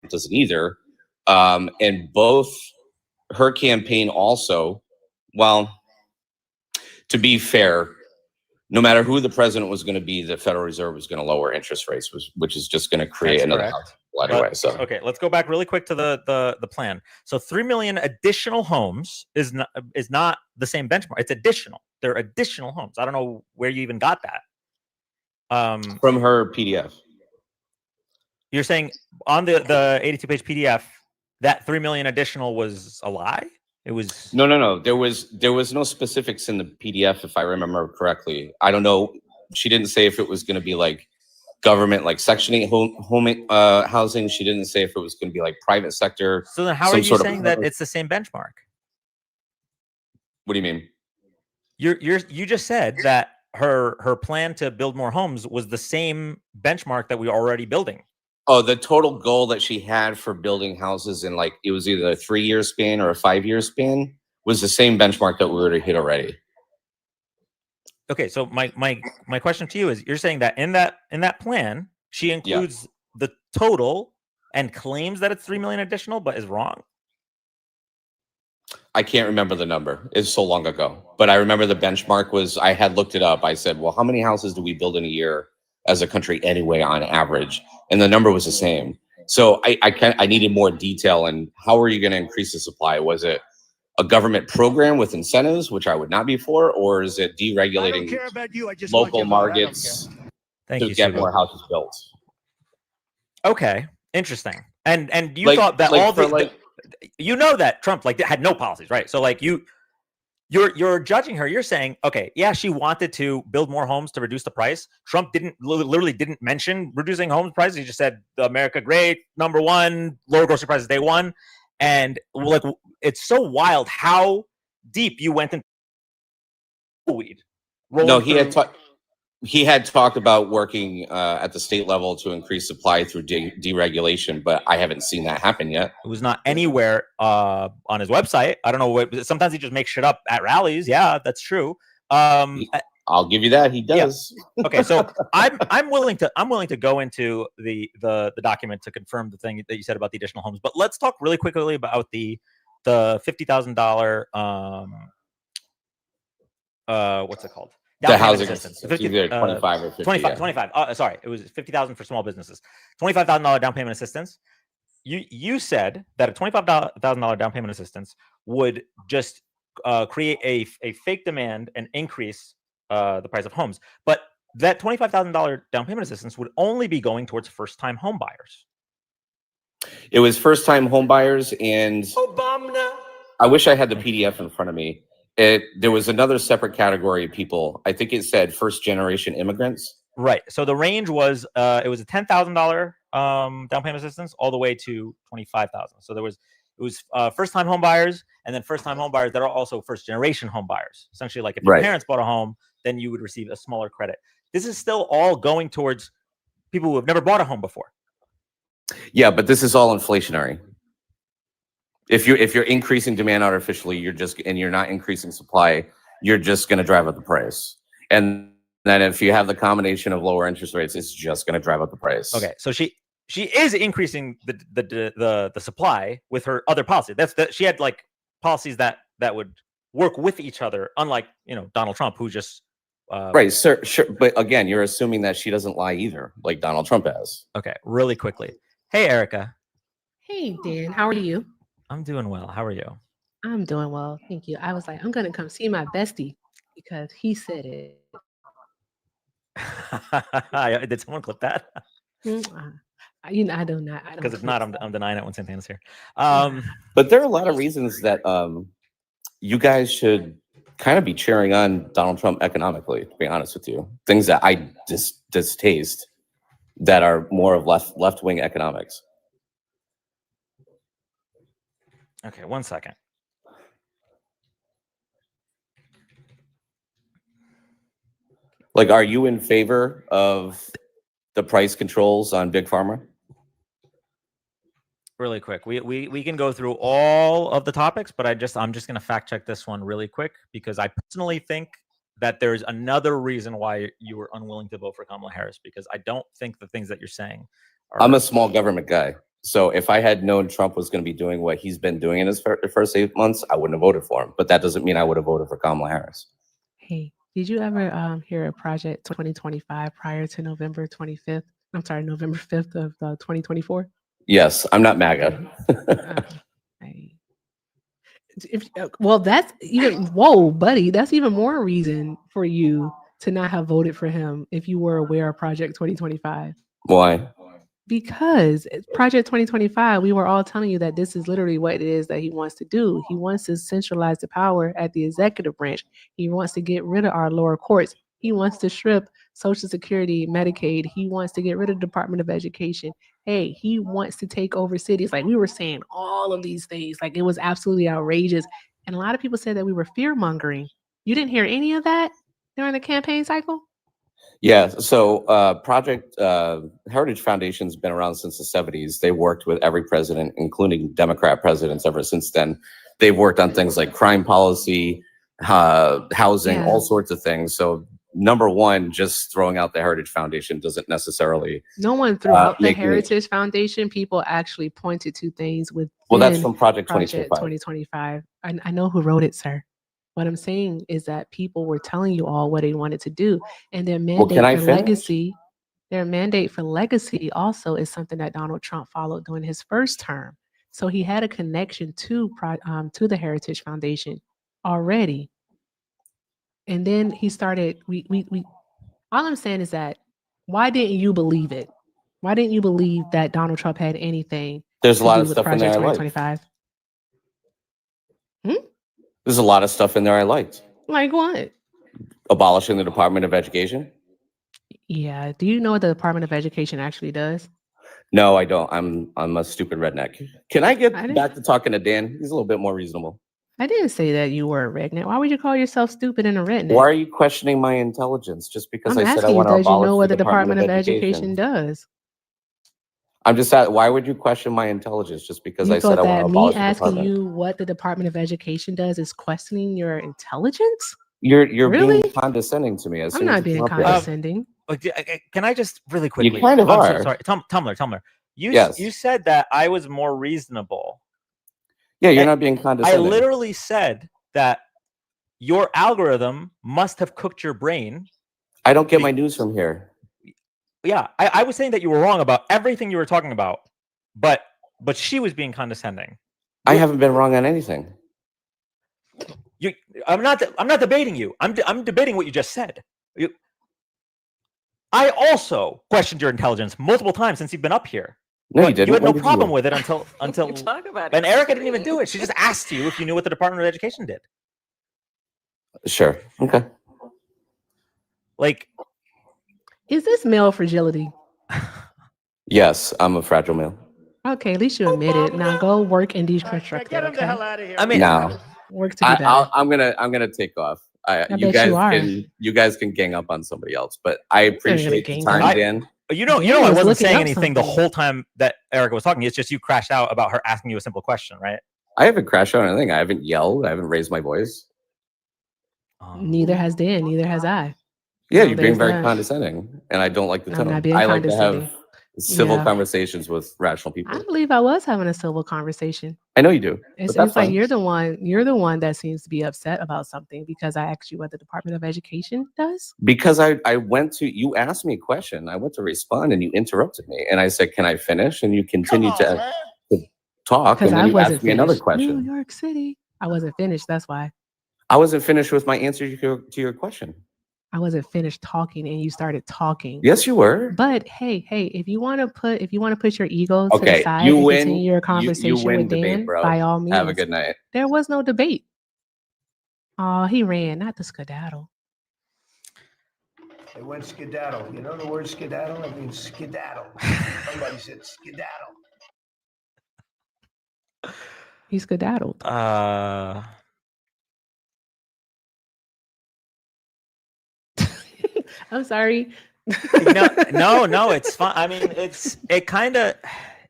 Doesn't either. And both her campaign also, well, to be fair, no matter who the president was going to be, the Federal Reserve was going to lower interest rates, which is just going to create another anyway. So okay, let's go back really quick to the plan. So 3 million additional homes is not the same benchmark. It's additional. They're additional homes. I don't know where you even got that. From her PDF. You're saying on the 82-page PDF that 3 million additional was a lie? It was no. There was no specifics in the PDF, if I remember correctly. I don't know. She didn't say if it was going to be like government, like Section 8 home housing. She didn't say if it was going to be like private sector. So then, how are you saying that it's the same benchmark? What do you mean? You just said that her plan to build more homes was the same benchmark that we were already building. Oh, the total goal that she had for building houses in like, it was either a 3-year span or a 5-year span was the same benchmark that we were to hit already. Okay, so my question to you is, you're saying that in that plan, she includes the total and claims that it's 3 million additional, but is wrong? I can't remember the number. It's so long ago. But I remember the benchmark was, I had looked it up. I said, well, how many houses do we build in a year as a country anyway on average? And the number was the same. So I needed more detail. And how are you going to increase the supply? Was it a government program with incentives, which I would not be for, or is it deregulating local markets to get more houses built? Okay, interesting. And you thought that all you know that Trump had no policies, right? So you're judging her. You're saying, okay, yeah, she wanted to build more homes to reduce the price. Trump literally didn't mention reducing homes prices. He just said the America great, number one, lower grocery prices day one. And it's so wild how deep you went into weed. No, he had talked about working at the state level to increase supply through deregulation, but I haven't seen that happen yet. It was not anywhere on his website. I don't know. Sometimes he just makes shit up at rallies. Yeah, that's true. I'll give you that. He does. Yeah. Okay, so I'm willing to go into the document to confirm the thing that you said about the additional homes. But let's talk really quickly about the $50,000 what's it called? The housing assistance. 25 or 50. 25. Sorry, it was $50,000 for small businesses. $25,000 down payment assistance. You said that a $25,000 down payment assistance would just create a fake demand and increase the price of homes. But that $25,000 down payment assistance would only be going towards first-time home buyers. It was first-time home buyers, and Obama. I wish I had the PDF in front of me. There was another separate category of people. I think it said first-generation immigrants. Right. So the range was it was a $10,000 down payment assistance all the way to $25,000. So it was first time home buyers, and then first time home buyers that are also first generation home buyers. Essentially, like if your parents bought a home, then you would receive a smaller credit. This is still all going towards people who have never bought a home before. Yeah, but this is all inflationary. If you're increasing demand artificially, you're not increasing supply, you're just going to drive up the price. And then if you have the combination of lower interest rates, it's just going to drive up the price. Okay, so she is increasing the supply with her other policy. She had like policies that would work with each other, unlike Donald Trump, who just right, sir, sure. But again, you're assuming that she doesn't lie either, like Donald Trump has. Okay, really quickly. Hey, Erica. Hey, Dan. How are you? I'm doing well. How are you? I'm doing well. Thank you. I was like, I'm going to come see my bestie because he said it. Did someone clip that? I do not. Because if not, I'm denying it when Santana's here. But there are a lot of reasons that you guys should kind of be cheering on Donald Trump economically, to be honest with you. Things that I distaste that are more of left-wing economics. Okay, 1 second. Like, are you in favor of the price controls on Big Pharma? Really quick, we can go through all of the topics, but I'm just going to fact check this one really quick because I personally think that there's another reason why you were unwilling to vote for Kamala Harris, because I don't think the things that you're saying are... I'm a small government guy. So if I had known Trump was going to be doing what he's been doing in his first 8 months, I wouldn't have voted for him. But that doesn't mean I would have voted for Kamala Harris. Hey, did you ever hear of Project 2025 prior to November 5th of 2024? Yes, I'm not MAGA. Well, that's even, whoa, buddy, that's even more reason for you to not have voted for him if you were aware of Project 2025. Why? Because Project 2025, we were all telling you that this is literally what it is that he wants to do. He wants to centralize the power at the executive branch. He wants to get rid of our lower courts. He wants to strip Social Security, Medicaid. He wants to get rid of the Department of Education. Hey, he wants to take over cities. Like we were saying all of these things, like it was absolutely outrageous. And a lot of people said that we were fear mongering. You didn't hear any of that during the campaign cycle? Yeah, so Project Heritage Foundation's been around since the 70s. They worked with every president, including Democrat presidents ever since then. They've worked on things like crime policy, housing, all sorts of things. So number one, just throwing out the Heritage Foundation doesn't necessarily... No one threw out the Heritage Foundation. People actually pointed to things with... Well, that's from Project 2025. I know who wrote it, sir. What I'm saying is that people were telling you all what they wanted to do, and their mandate for legacy also is something that Donald Trump followed during his first term. So he had a connection to the Heritage Foundation already, and then he started. All I'm saying is that why didn't you believe it? Why didn't you believe that Donald Trump had anything? There's a lot of stuff in there. 2025. There's a lot of stuff in there I liked. Like what? Abolishing the Department of Education. Yeah. Do you know what the Department of Education actually does? No, I don't. I'm a stupid redneck. Can I get back to talking to Dan? He's a little bit more reasonable. I didn't say that you were a redneck. Why would you call yourself stupid and a redneck? Why are you questioning my intelligence just because I said I want to abolish you know what the Department of Education does? I'm just at, why would you question my intelligence just because I said I want to abolish the department? Me asking you what the Department of Education does is questioning your intelligence? You're really? being condescending to me. I'm not being condescending. Can I just really quickly? You kind of are. Sorry, Tumblr. You said that I was more reasonable. Yeah, you're not being condescending. I literally said that your algorithm must have cooked your brain. I don't get my news from here. Yeah, I was saying that you were wrong about everything you were talking about, but she was being condescending. I haven't been wrong on anything. I'm not debating you. I'm debating what you just said. I also questioned your intelligence multiple times since you've been up here. No, you didn't. You had no problem with it until talk about and Erica didn't even do it. She just asked you if you knew what the Department of Education did. Sure. Okay. Like, Is this male fragility? Yes, I'm a fragile male. Okay, at least you admit it. Now go work and deconstruct it. Okay? I mean, No, Work to be better. I'm gonna take off. You bet guys you are. you guys can gang up on somebody else, but I appreciate the gang time, up. Dan. you know, Dan I was wasn't looking saying up anything the something. whole time that Erica was talking. It's just you crashed out about her asking you a simple question, right? I haven't crashed out on anything. I haven't yelled. I haven't raised my voice. Neither has Dan. Neither has I. Yeah, No, you're being there's very that. condescending, and I don't like the I'm tone. not being I like to condescending. have civil Yeah. conversations with rational people. I believe I was having a civil conversation. I know you do. It but that's seems like fine. you're the one that seems to be upset about something because I asked you what the Department of Education does. Because I went to, you asked me a question, I went to respond and you interrupted me. And I said, can I finish? And you continued to talk. Because And then I you wasn't asked me another finished. question. New York City. I wasn't finished. That's why. I wasn't finished with my answer to your question. I wasn't finished talking and you started talking. Yes, you were. But hey, if you want to put your ego to Okay, the side you and win. continue your You conversation win with debate, Dan, bro. by all means. Have a good night. There was no debate. Oh, he ran, not the skedaddle. They went skedaddle. You know the word skedaddle? It means skedaddle. Somebody said skedaddle. He skedaddled. I'm sorry. No, it's fine. I mean, it kind of,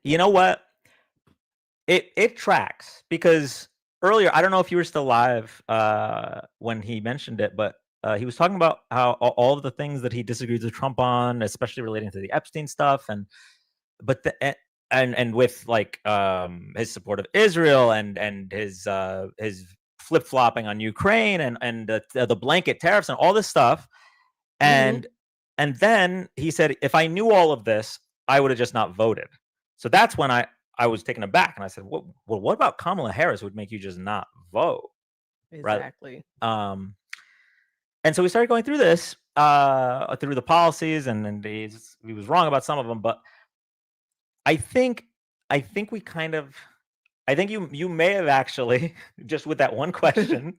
you know what? It tracks because earlier, I don't know if you were still live when he mentioned it, but he was talking about how all of the things that he disagrees with Trump on, especially relating to the Epstein stuff, and with like his support of Israel and his flip flopping on Ukraine and the blanket tariffs and all this stuff. And then he said, if I knew all of this, I would have just not voted. So that's when I was taken aback and I said, well, what about Kamala Harris would make you just not vote? Exactly. Right? And so we started going through this, through the policies, and he was wrong about some of them, but I think we kind of, I think you may have actually, just with that one question,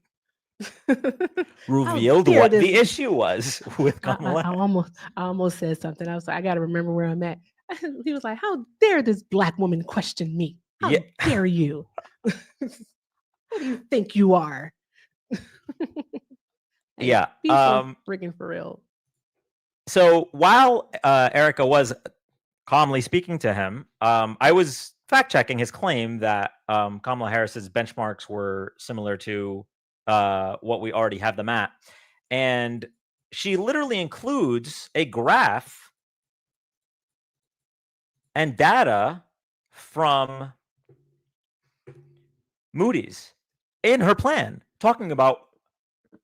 revealed what the issue was with Kamala. I almost said something. I was like, I got to remember where I'm at. He was like, how dare this black woman question me? How dare you? Who do you think you are? Yeah. Be so freaking for real. So while Erica was calmly speaking to him, I was fact checking his claim that Kamala Harris's benchmarks were similar to what we already have them at. And she literally includes a graph and data from Moody's in her plan, talking about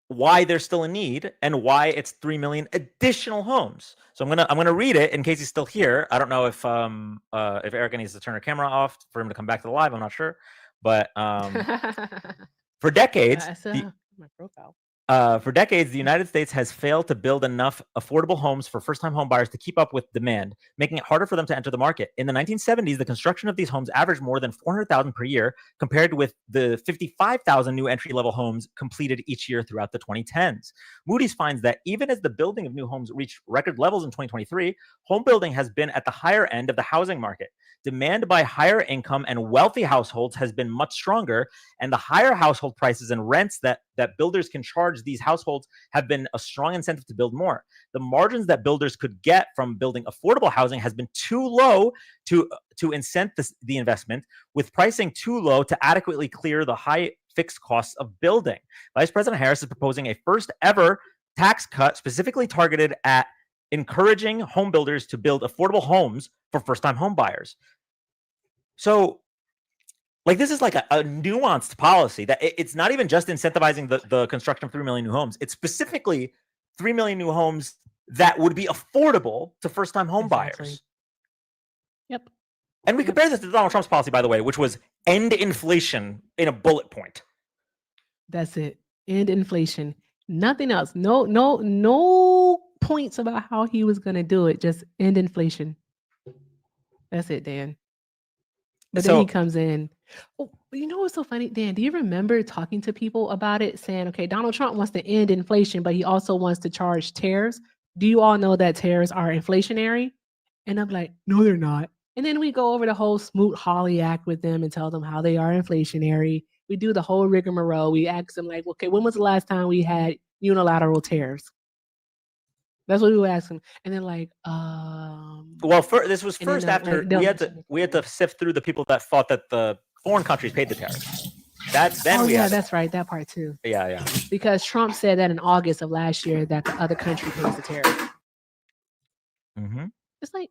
why there's still a need and why it's 3 million additional homes. So I'm gonna read it in case he's still here. I don't know if Erica needs to turn her camera off for him to come back to the live. I'm not sure, but for decades, my profile. For decades, the United States has failed to build enough affordable homes for first-time home buyers to keep up with demand, making it harder for them to enter the market. In the 1970s, the construction of these homes averaged more than 400,000 per year, compared with the 55,000 new entry-level homes completed each year throughout the 2010s. Moody's finds that even as the building of new homes reached record levels in 2023, home building has been at the higher end of the housing market. Demand by higher income and wealthy households has been much stronger, and the higher household prices and rents that builders can charge these households have been a strong incentive to build more. The margins that builders could get from building affordable housing has been too low to incent the investment, with pricing too low to adequately clear the high fixed costs of building. Vice President Harris is proposing a first ever tax cut specifically targeted at encouraging home builders to build affordable homes for first-time home buyers. So, like, this is like a nuanced policy that it's not even just incentivizing the construction of 3 million new homes. It's specifically 3 million new homes that would be affordable to first-time home buyers. Yep. And we compare this to Donald Trump's policy, by the way, which was end inflation in a bullet point. That's it. End inflation. Nothing else. No points about how he was going to do it. Just end inflation. That's it, Dan. But then he comes in. Oh, you know what's so funny, Dan? Do you remember talking to people about it, saying, okay, Donald Trump wants to end inflation, but he also wants to charge tariffs? do you all know that tariffs are inflationary? And I'm like, no, they're not. And then we go over the whole Smoot-Hawley Act with them and tell them how they are inflationary. We do the whole rigmarole. We ask them like, okay, when was the last time we had unilateral tariffs? That's what we would ask them. And they're like, well, this was first after we had to sift through the people that thought that the foreign countries paid the tariffs. That's right. That part too. Yeah. Because Trump said that in August of last year that the other country pays the tariff. Mm-hmm. It's like,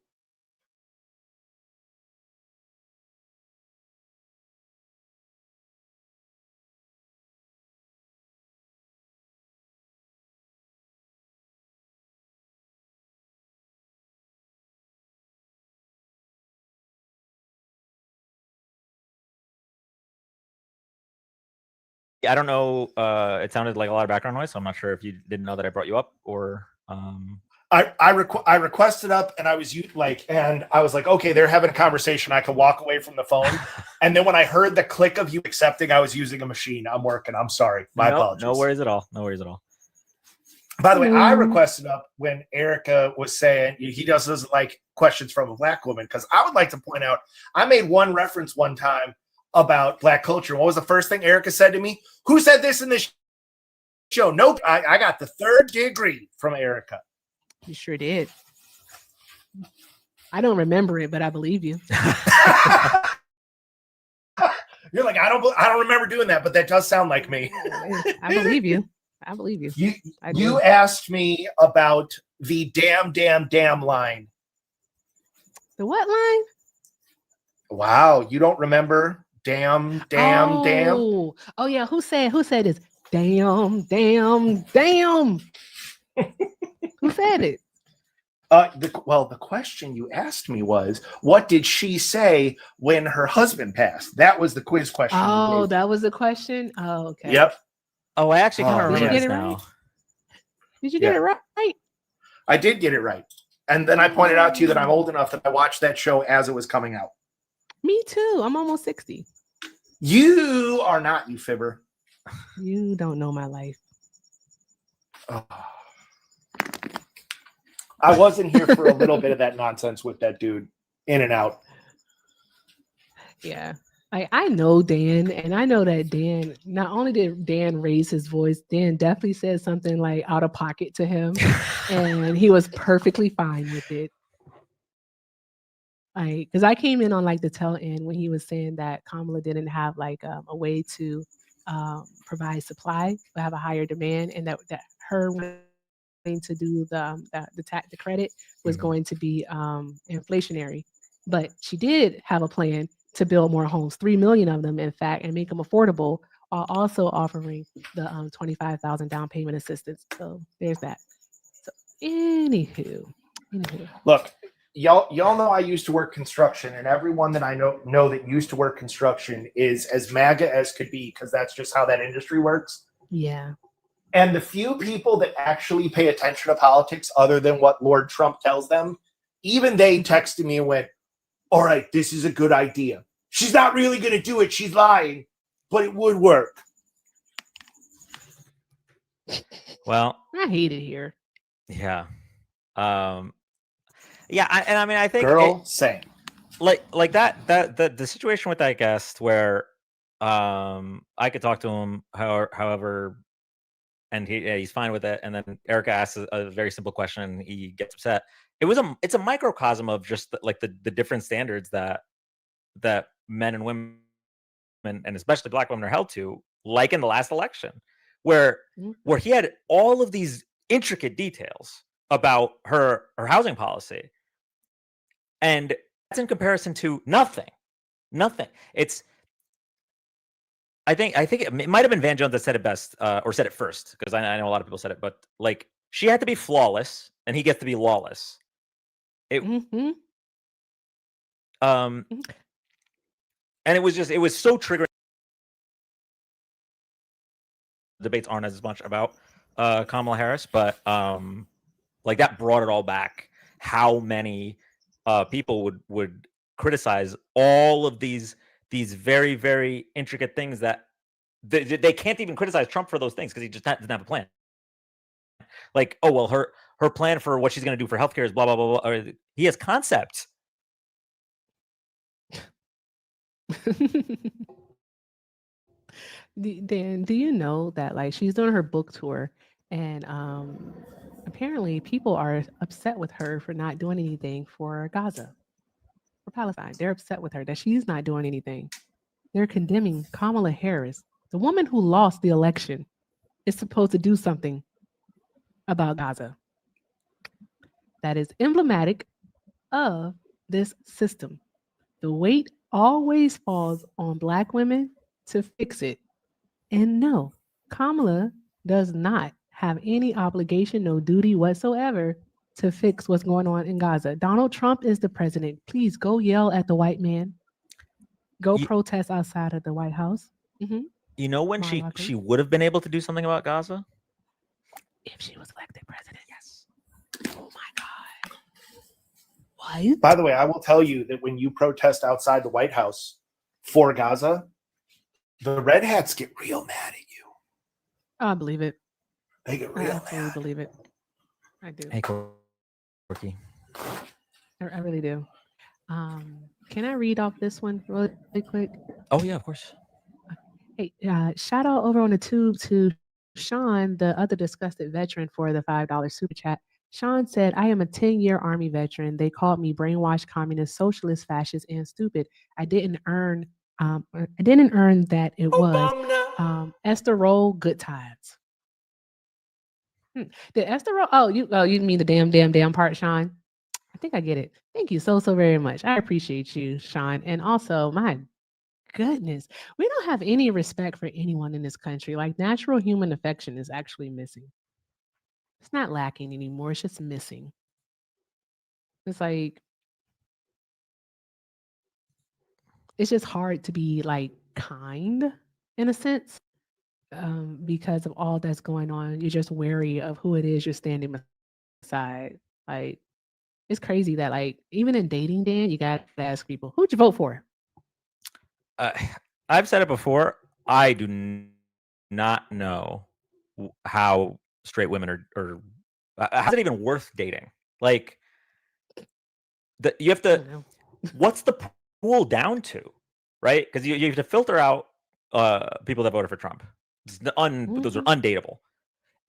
I don't know. It sounded like a lot of background noise, so I'm not sure if you didn't know that I brought you up or. I requested up, and I was like, okay, they're having a conversation. I can walk away from the phone, and then when I heard the click of you accepting, I was using a machine. I'm working. I'm sorry. My apologies. No worries at all. By the way, I requested up when Erica was saying he doesn't like questions from a black woman, because I would like to point out I made one reference one time about black culture. What was the first thing Erica said to me? Who said this in this show? Nope. I got the 3rd degree from Erica. You sure did. I don't remember it, but I believe you. You're like, I don't remember doing that, but that does sound like me. I believe you. You asked me about the damn line. The what line? Wow, you don't remember? Damn. Oh yeah. Who said this? Damn. Who said it? The question you asked me was, what did she say when her husband passed? That was the quiz question. Oh, that was the question? Oh, okay. Yep. Oh, I actually kind of remember this now. Right? Did you get it right? I did get it right. And then I pointed out to you that I'm old enough that I watched that show as it was coming out. Me too. I'm almost 60. You are not, you fibber. You don't know my life. Oh. I wasn't here for a little bit of that nonsense with that dude, in and out. Yeah. I know Dan, and I know that Dan, not only did Dan raise his voice, Dan definitely said something like out of pocket to him, and he was perfectly fine with it. Because I came in on like the tail end when he was saying that Kamala didn't have like a way to provide supply, but have a higher demand, and that her going to do the credit was going to be inflationary. But she did have a plan to build more homes, 3 million of them, in fact, and make them affordable, while also offering the $25,000 down payment assistance. So there's that. So anywho. Look, y'all know I used to work construction, and everyone that I know that used to work construction is as MAGA as could be, because that's just how that industry works. Yeah. And the few people that actually pay attention to politics, other than what Lord Trump tells them, even they texted me and went, all right, this is a good idea. She's not really going to do it. She's lying, but it would work. Well, I hate it here. Yeah. Yeah, I think same. Like that the situation with that guest where I could talk to him however and he's fine with it, and then Erica asks a very simple question and he gets upset. It's a microcosm of just the different standards that men and women and especially black women are held to, like in the last election, where he had all of these intricate details about her housing policy, and that's in comparison to nothing. It's I think it might have been Van Jones that said it best, or said it first, because I know a lot of people said it, but like she had to be flawless and he gets to be lawless. And it was so triggering. Debates aren't as much about Kamala Harris, but like that brought it all back. How many people would criticize all of these very, very intricate things that they can't even criticize Trump for those things because he just doesn't have a plan. Like, oh well, her plan for what she's going to do for healthcare is blah blah blah blah. Or he has concepts. Dan, do you know that like she's doing her book tour and apparently people are upset with her for not doing anything for Gaza, for Palestine. They're upset with her that she's not doing anything. They're condemning Kamala Harris, the woman who lost the election, is supposed to do something about Gaza. That is emblematic of this system. The weight always falls on Black women to fix it. And no, Kamala does not have any obligation, no duty whatsoever to fix what's going on in Gaza. Donald Trump is the president. Please go yell at the white man. Go protest outside of the White House. Mm-hmm. You know when she would have been able to do something about Gaza? If she was elected president, yes. Oh my God. What? By the way, I will tell you that when you protest outside the White House for Gaza, the red hats get real mad at you. I believe it. They get real mad. I believe it. I do. Hey, Corky. I really do. Can I read off this one really quick? Oh yeah, of course. Hey, shout out over on the tube to Sean, the other disgusted veteran, for the $5 super chat. Sean said, I am a 10-year Army veteran. They called me brainwashed, communist, socialist, fascist, and stupid. I didn't earn that it was Esther Roll good times. Did Esther Roll? Oh, you mean the damn part, Sean? I think I get it. Thank you so very much. I appreciate you, Sean. And also, my goodness, we don't have any respect for anyone in this country. Like, natural human affection is actually missing. It's not lacking anymore. It's just missing. It's like, it's just hard to be like kind in a sense, because of all that's going on. You're just wary of who it is you're standing beside. Like, it's crazy that like even in dating, Dan, you got to ask people, who'd you vote for? I've said it before. I do not know how straight women are how's it even worth dating? Like, you have to. What's the pool down to, right? Because you have to filter out people that voted for Trump. Those are undateable,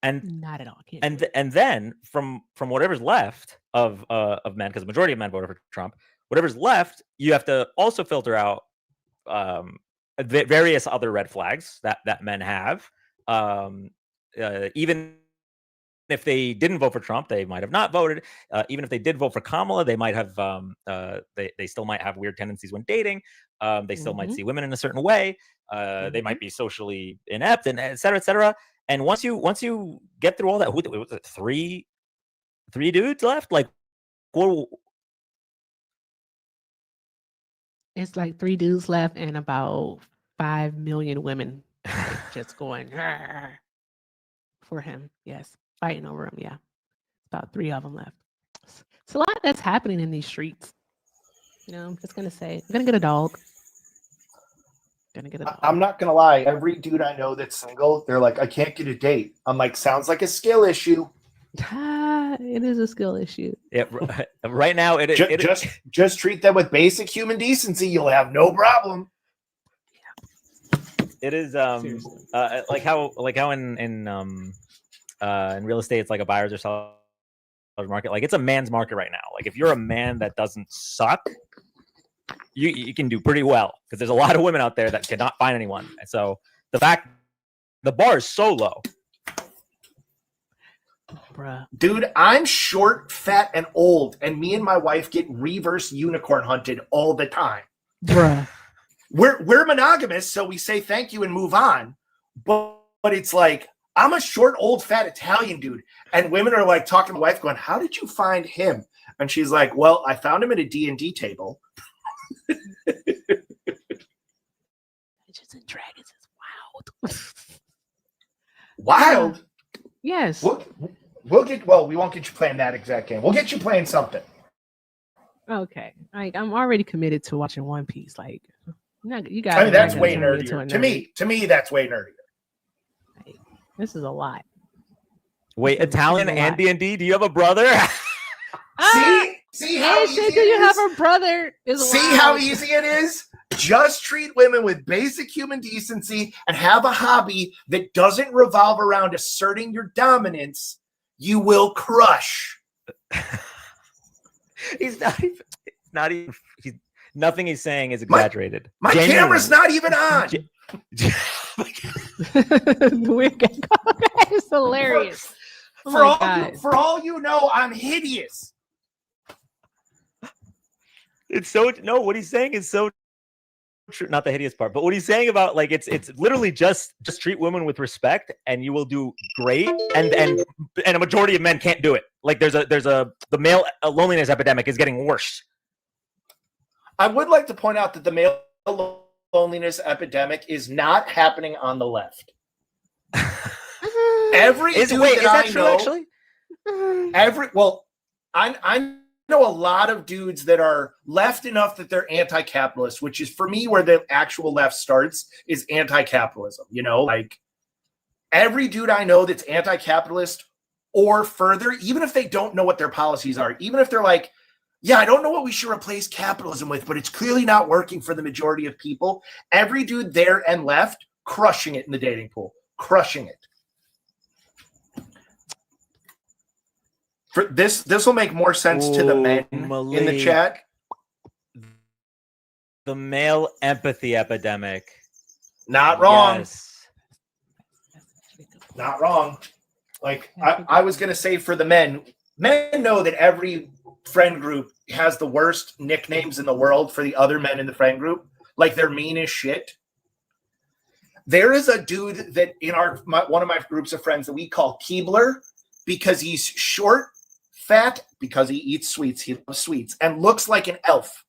and not at all. And then from whatever's left of men, because the majority of men voted for Trump, whatever's left, you have to also filter out various other red flags that men have. Even if they didn't vote for Trump, they might have not voted. Even if they did vote for Kamala, they might have they still might have weird tendencies when dating. They still might see women in a certain way. They might be socially inept, and et cetera, et cetera. And once you get through all that, what was it, three dudes left? Like, well, it's like 3 dudes left and about 5 million women just going for him. Yes, fighting over him. Yeah, about 3 of them left. It's a lot that's happening in these streets. I'm just gonna say, I'm gonna get a dog. I'm not gonna lie. Every dude I know that's single, they're like, I can't get a date. I'm like, sounds like a skill issue. It is a skill issue. Yeah, right now just treat them with basic human decency. You'll have no problem. It is like how in real estate it's like a buyer's or seller's market. Like, it's a man's market right now. Like, if you're a man that doesn't suck, you can do pretty well, because there's a lot of women out there that cannot find anyone. And so the bar is so low. Bruh. Dude, I'm short, fat, and old, and me and my wife get reverse unicorn hunted all the time. Bruh. We're monogamous, so we say thank you and move on. But it's like, I'm a short, old, fat Italian dude, and women are like talking to my wife, going, "How did you find him?" And she's like, "Well, I found him at a D&D table." Dungeons and Dragons is wild. Wild. Yes. We won't get you playing that exact game. We'll get you playing something. Okay. Like, I'm already committed to watching One Piece. Like, you guys. I mean, that's way nerdier. To me, that's way nerdier. Like, this is a lot. Wait, Italian and D&D? Do you have a brother? See how easy do you it have is? a brother? Is See how easy it is? Just treat women with basic human decency and have a hobby that doesn't revolve around asserting your dominance. You will crush. He's not even. Nothing he's saying is exaggerated. My camera's not even on. It's hilarious. For all you know, I'm hideous. It's so no. What he's saying is so true. Not the hideous part, but what he's saying about like it's literally just treat women with respect, and you will do great. And a majority of men can't do it. Like the male loneliness epidemic is getting worse. I would like to point out that the male loneliness epidemic is not happening on the left. Every dude that I know, actually? I know a lot of dudes that are left enough that they're anti-capitalist, which is for me where the actual left starts is anti-capitalism. You know, like every dude I know that's anti-capitalist or further, even if they don't know what their policies are, even if they're like, yeah, I don't know what we should replace capitalism with, but it's clearly not working for the majority of people. Every dude there and left crushing it in the dating pool, crushing it. For this will make more sense to the men in the chat. The male empathy epidemic. Not wrong. Yes. Not wrong. Like I was gonna say for the men know that every friend group has the worst nicknames in the world for the other men in the friend group. Like they're mean as shit. There is a dude that in one of my groups of friends that we call Keebler because he's short, fat, because he eats sweets. He loves sweets and looks like an elf.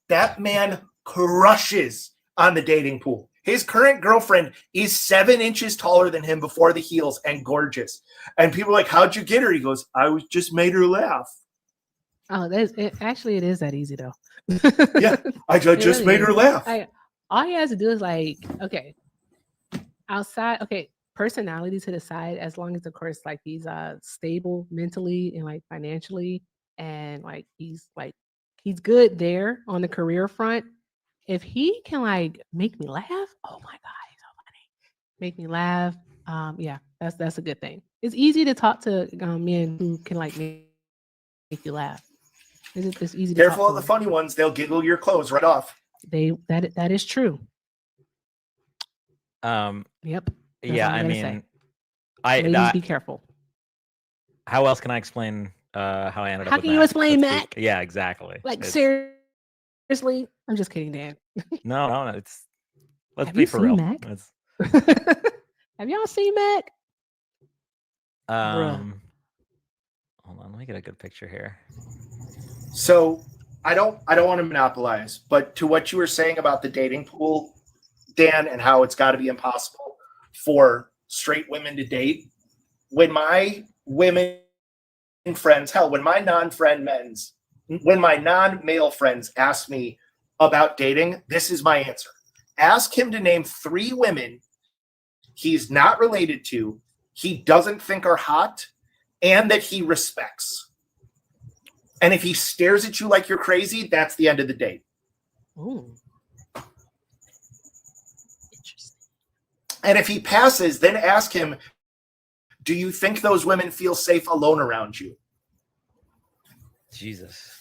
That man crushes on the dating pool. His current girlfriend is 7 inches taller than him before the heels and gorgeous. And people are like, how'd you get her? He goes, I just made her laugh. Oh, actually, it is that easy though. Yeah, I just made her laugh. All he has to do is like, okay, outside, okay, personality to the side, as long as of course like he's stable mentally and like financially, and like he's good there on the career front. If he can like make me laugh, oh my god, he's so funny. Make me laugh. Yeah, that's a good thing. It's easy to talk to men who can like make you laugh. It's easy. Careful of the funny ones; they'll giggle your clothes right off. That is true. Yep. Yeah, I mean, Ladies, be careful. How else can I explain how I ended up? How can you explain Mac? Yeah, exactly. Like seriously, I'm just kidding, Dan. No, it's let's Have be you for seen real. Mac? Have y'all seen Mac? Hold on, let me get a good picture here. So I don't want to monopolize, but to what you were saying about the dating pool, Dan, and how it's got to be impossible for straight women to date. When my women friends, when my non-male friends ask me about dating, this is my answer. Ask him to name 3 women he's not related to, he doesn't think are hot, and that he respects. And if he stares at you like you're crazy, that's the end of the date. Ooh. And if he passes, then ask him, do you think those women feel safe alone around you? Jesus.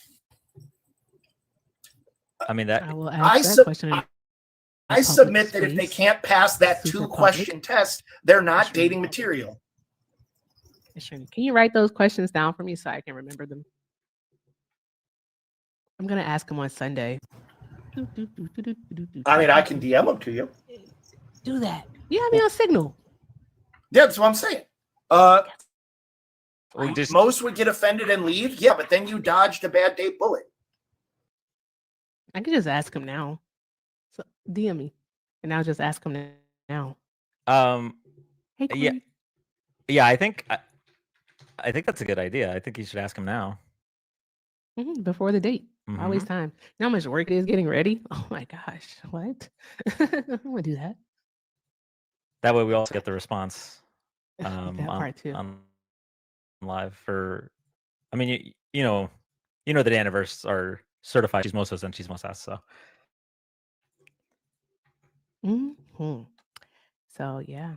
I mean, that I will ask that question. I submit that if they can't pass that 2-question test, they're not dating material. Can you write those questions down for me so I can remember them? I'm going to ask them on Sunday. I mean, I can DM them to you. Do that. You have me on Signal. Yeah, that's what I'm saying. Most would get offended and leave. Yeah, but then you dodged a bad date bullet. I could just ask him now. So DM me, and I'll just ask him now. Hey, yeah, I think that's a good idea. I think you should ask him now. Before the date. Always time. You know how much work it is getting ready? Oh my gosh. What? I'm gonna do that. That way we also get the response. That part too. live for. I mean, you know that Anniverse are certified chismosos and chismosas. So. Mm-hmm. So yeah,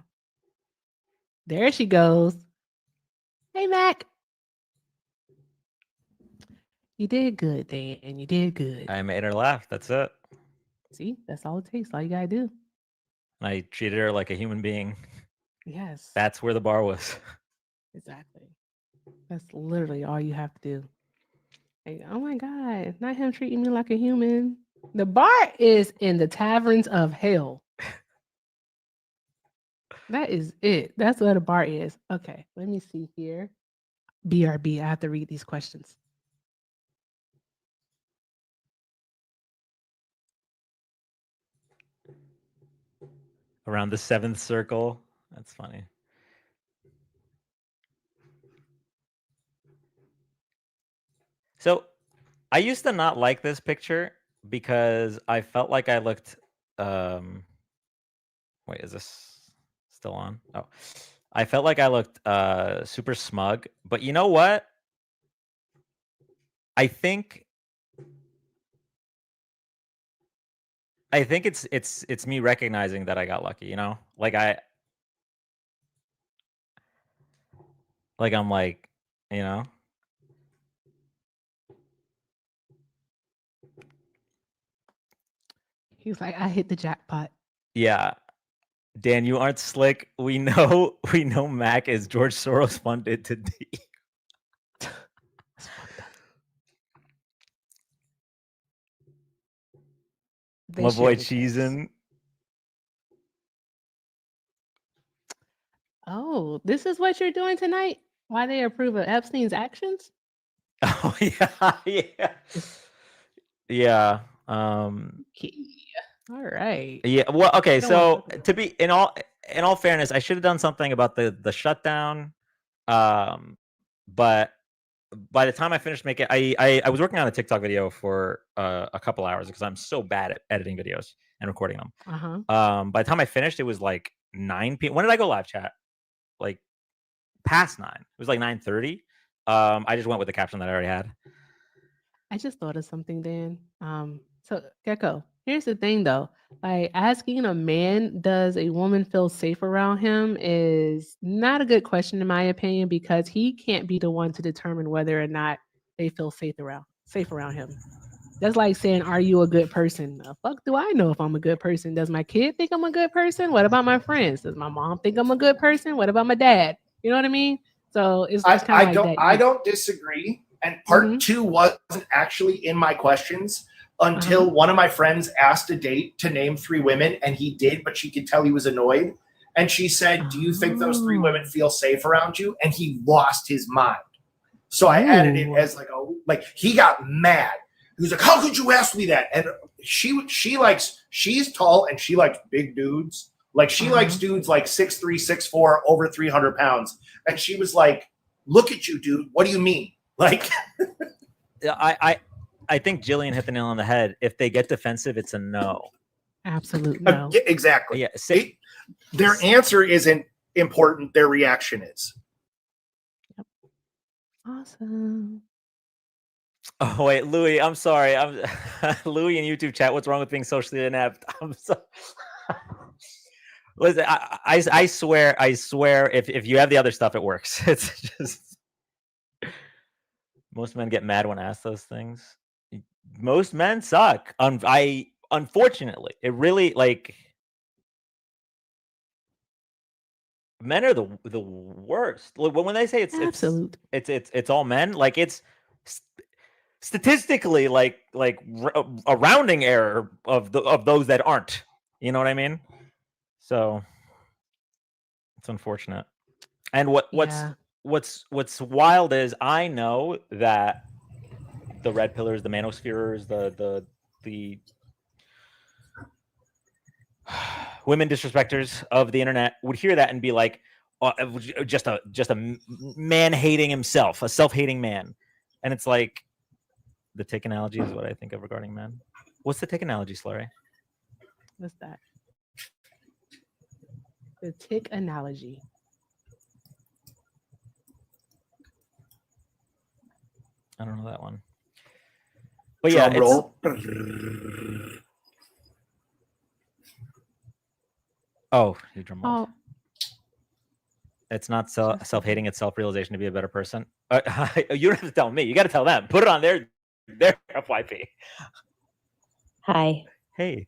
there she goes. Hey, Mac. You did good, Dan, and you did good. I made her laugh. That's it. See, that's all it takes. All you gotta do. And I treated her like a human being. Yes. That's where the bar was. Exactly. That's literally all you have to do. Like, oh my God, not him treating me like a human. The bar is in the taverns of hell. That is it. That's what a bar is. Okay, let me see here. BRB, I have to read these questions. Around the 7th circle. That's funny. So I used to not like this picture because I felt like I looked wait, is this still on? Oh. I felt like I looked super smug, but you know what? I think it's me recognizing that I got lucky, you know? Like I'm like, you know? He's like, I hit the jackpot. Yeah. Dan, you aren't slick. We know Mac is George Soros funded to D. My boy Cheesin. Oh, this is what you're doing tonight? Why they approve of Epstein's actions? Oh yeah, yeah. Yeah. All right. Yeah. Well, okay. So to be in all fairness, I should have done something about the shutdown. But by the time I finished making, I was working on a TikTok video for a couple hours because I'm so bad at editing videos and recording them. By the time I finished, it was like 9 p.m. When did I go live, chat? Like past 9. It was like 9:30. I just went with the caption that I already had. I just thought of something, Dan. So Gecko, here's the thing though. Like asking a man, does a woman feel safe around him is not a good question in my opinion, because he can't be the one to determine whether or not they feel safe around him. That's like saying, are you a good person? The fuck do I know if I'm a good person? Does my kid think I'm a good person? What about my friends? Does my mom think I'm a good person? What about my dad? You know what I mean? So it's kind of like that. I don't disagree. And part 2 wasn't actually in my questions until one of my friends asked a date to name 3 women, and he did, but she could tell he was annoyed. And she said, do you think those 3 women feel safe around you? And he lost his mind. So I added it as like he got mad. He was like, how could you ask me that? And she's tall and she likes big dudes. Like she likes dudes like 6'3", 6'4", over 300 pounds. And she was like, look at you, dude. What do you mean? Like, I think Jillian hit the nail on the head. If they get defensive, it's a no. Absolute no. Exactly. Yeah. Their answer isn't important. Their reaction is. Yep. Awesome. Oh wait, Louis, I'm sorry. I'm Louis in YouTube chat. What's wrong with being socially inept? I'm so. Listen, I swear, if you have the other stuff, it works. It's just most men get mad when asked those things. Most men suck. Unfortunately, it really like men are the worst. When they say it's all men, like it's statistically like a rounding error of those that aren't. You know what I mean? So it's unfortunate. And what's wild is I know that the red pillars, the manospheres, the women disrespecters of the internet would hear that and be like, just a man hating himself, a self-hating man. And it's like the tick analogy is what I think of regarding men. What's the tick analogy, Slurry? What's that? The tick analogy. I don't know that one. But yeah, Drum roll. Oh, you drum roll. Oh, It's not self-hating, it's self-realization to be a better person. You don't have to tell me. You got to tell them. Put it on their FYP. Hi. Hey.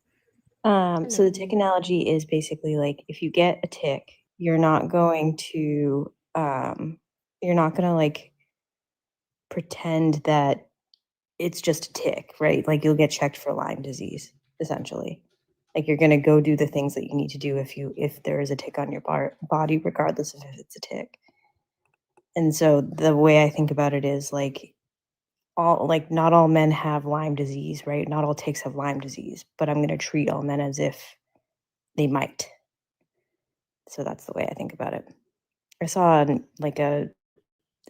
So the tick analogy is basically like if you get a tick, you're not going to like pretend that it's just a tick, right? Like you'll get checked for Lyme disease, essentially. Like you're gonna go do the things that you need to do if there is a tick on your body, regardless of if it's a tick. And so the way I think about it is like not all men have Lyme disease, right? Not all ticks have Lyme disease, but I'm gonna treat all men as if they might. So that's the way I think about it. I saw it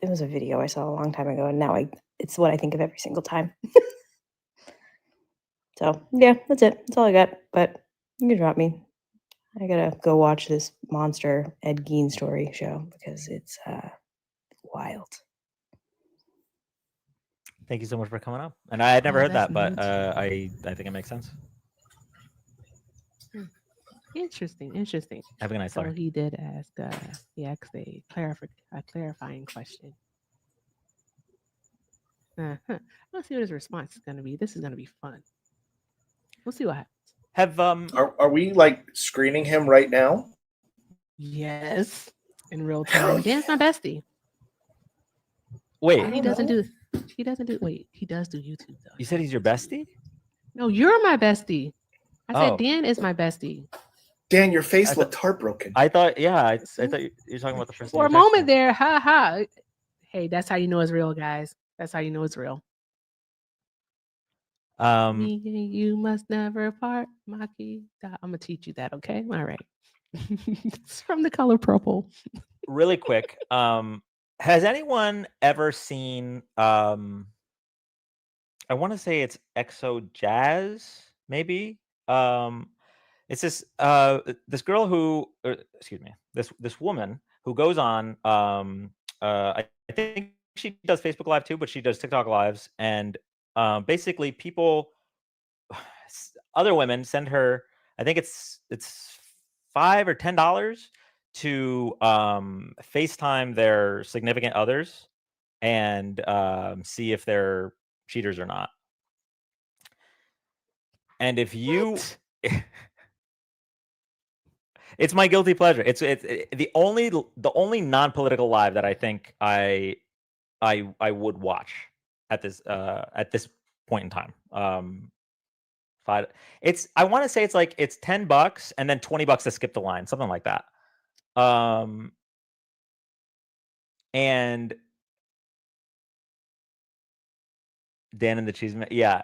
was a video I saw a long time ago, and now it's what I think of every single time. So yeah, that's it. That's all I got. But you can drop me. I gotta go watch this monster Ed Gein story show because it's wild. Thank you so much for coming up. And I had never heard that's that, but I think it makes sense. interesting. Have a nice So day. he did ask. He asked a clarifying question. Let's see what his response is going to be. This is going to be fun. We'll see what happens. Have Are we like screening him right now? Yes, in real time. Dan's my bestie. wait, And he doesn't do. Wait, he does do YouTube though. you said he's your bestie? No, you're my bestie. I Oh. said Dan is my bestie. Dan, your face I looked heartbroken. I thought, yeah, I thought you were talking about the person. For a you were moment texting. there, ha ha. Hey, that's how you know it's real, guys. That's how you know it's real. Me and you must never part, Maki. I'm gonna teach you that, okay? All right. It's from The Color Purple. Really quick, has anyone ever seen I want to say it's Exo Jazz, maybe? It's this girl who excuse me, this woman who goes on I think she does Facebook Live too, but she does TikTok lives, and basically people, other women send her, I think it's $5 or $10 to FaceTime their significant others and see if they're cheaters or not. And if you it's my guilty pleasure. It's the only non-political live that I think I would watch at this point in time. I want to say it's like it's $10 and then $20 to skip the line, something like that. And Dan and the Cheeseman, yeah,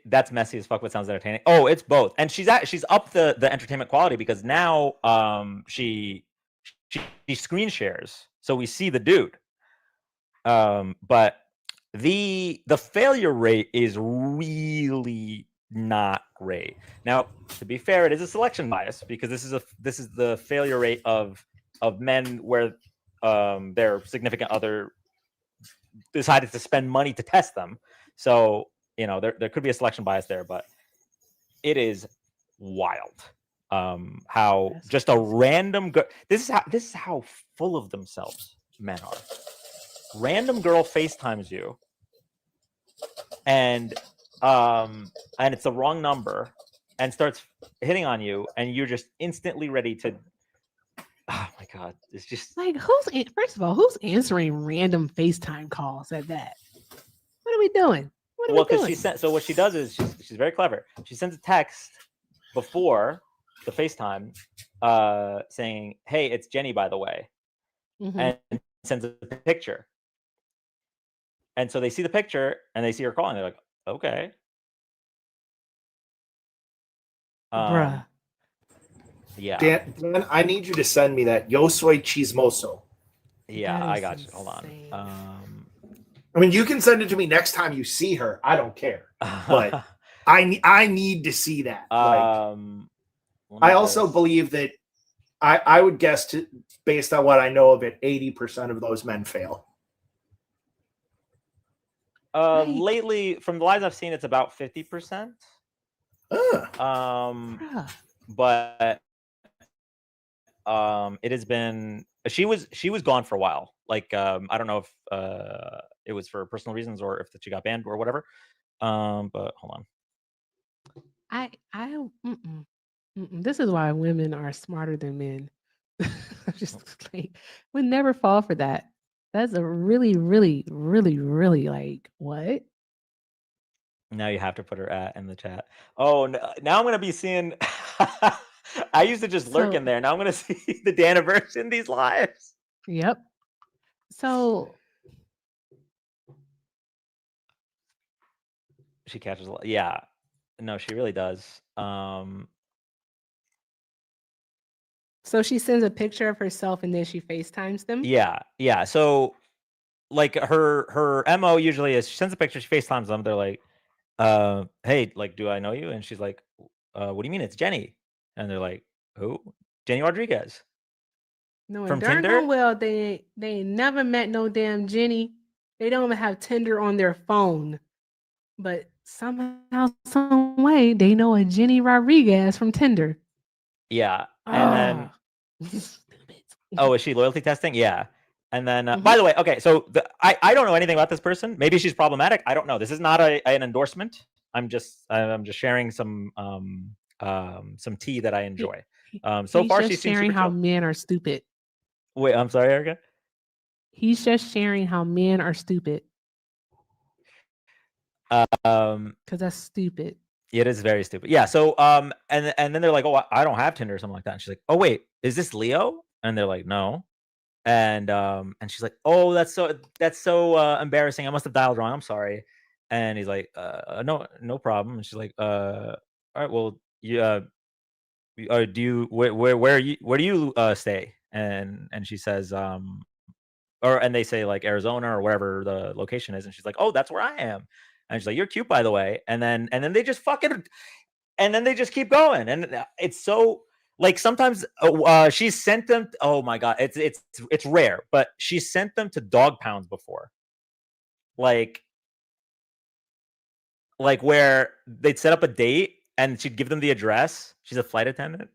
that's messy as fuck, but sounds entertaining. Oh, it's both, and she's up the entertainment quality because now she screen shares, so we see the dude. But the failure rate is really not great. Now, to be fair, it is a selection bias because this is the failure rate of men where their significant other decided to spend money to test them. So, there could be a selection bias there, but it is wild how just a random this is how full of themselves men are. Random girl FaceTimes you and it's the wrong number and starts hitting on you, and you're just instantly ready to, oh my God, it's just like, first of all, who's answering random FaceTime calls at that? What are we doing? So what she does is she's very clever. She sends a text before the FaceTime saying, "Hey, it's Jenny, by the way," and sends a picture. And so they see the picture and they see her calling. They're like, "Okay." Bruh. Yeah. Dan, I need you to send me that. Yo soy chismoso. Yeah, I got you. Hold on. I mean, you can send it to me next time you see her. I don't care, but I need to see that. I also believe that I would guess, based on what I know of it, 80% of those men fail. Lately, from the lives I've seen, it's about 50%. But it has been. She was gone for a while. Like I don't know if it was for personal reasons or if she got banned or whatever. But hold on. This is why women are smarter than men. Just like, would never fall for that. That's a really, really, really, really like what? Now you have to put her in the chat. Oh, now I'm gonna be seeing. I used to just lurk in there. Now I'm gonna see the Daniverse in these lives. Yep. So she catches a lot. Yeah. No, she really does. So she sends a picture of herself and then she FaceTimes them? Yeah. Yeah. So like her MO usually is she sends a picture, she FaceTimes them. They're like, hey, like, do I know you? And she's like, what do you mean? It's Jenny. And they're like, who? Jenny Rodriguez. No, from darn Tinder? well they ain't never met no damn Jenny. They don't even have Tinder on their phone. But somehow, some way, they know a Jenny Rodriguez from Tinder. Yeah. And then oh, is she loyalty testing? Yeah. And then by the way, okay, so I don't know anything about this person. Maybe she's problematic. I don't know. This is not an endorsement. I'm just sharing some tea that I enjoy. So far she's sharing how men are stupid. Wait, I'm sorry, Erica. He's just sharing how men are stupid. Because that's stupid. It is very stupid. Yeah. So and then they're like, oh, I don't have Tinder or something like that. And she's like, oh wait, is this Leo? And they're like, no. And she's like, oh, that's so embarrassing. I must have dialed wrong. I'm sorry. And he's like, no problem. And she's like, all right, well, where do you stay? And she says, and they say like Arizona or wherever the location is, and she's like, oh, that's where I am. And she's like, you're cute, by the way. And then they just they just keep going, and it's so. Like sometimes she sent them. Oh my god, it's rare, but she sent them to dog pounds before. Like where they'd set up a date and she'd give them the address. She's a flight attendant.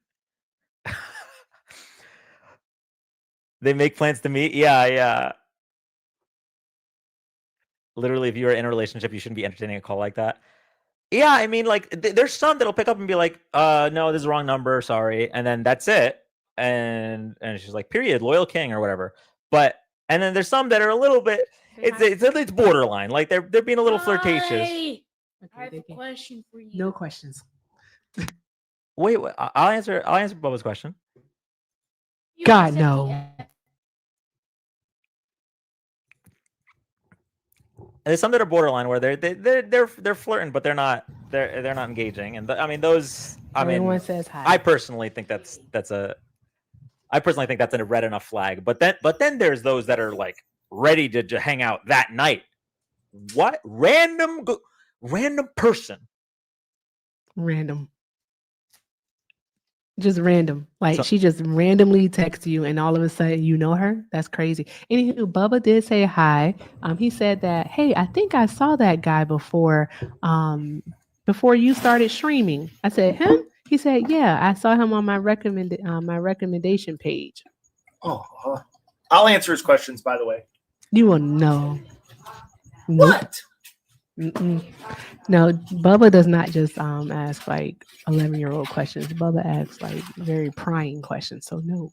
They make plans to meet. Yeah. Literally, if you are in a relationship, you shouldn't be entertaining a call like that. Yeah, I mean, like, there's some that'll pick up and be like, no, this is the wrong number, sorry. And then that's it. And she's like, period, loyal king or whatever. And then there's some that are a little bit, it's borderline. Like, they're being a little flirtatious. I have a question for you. No questions. Wait, I'll answer Bubba's question. God, no. There's some that are borderline where they're flirting, but they're not engaging. And I mean those. Everyone says hi. I personally think that's a red enough flag. But then there's those that are like ready to hang out that night. What random person? Random. Just random. Like she just randomly texts you and all of a sudden you know her. That's crazy. Anywho, Bubba did say hi. He said that, hey, I think I saw that guy before you started streaming. I said, him? He said, yeah, I saw him on my recommendation page. Oh, I'll answer his questions, by the way. You will know. What? Mm-mm. No, Bubba does not just ask like 11-year-old questions. Bubba asks like very prying questions. So no.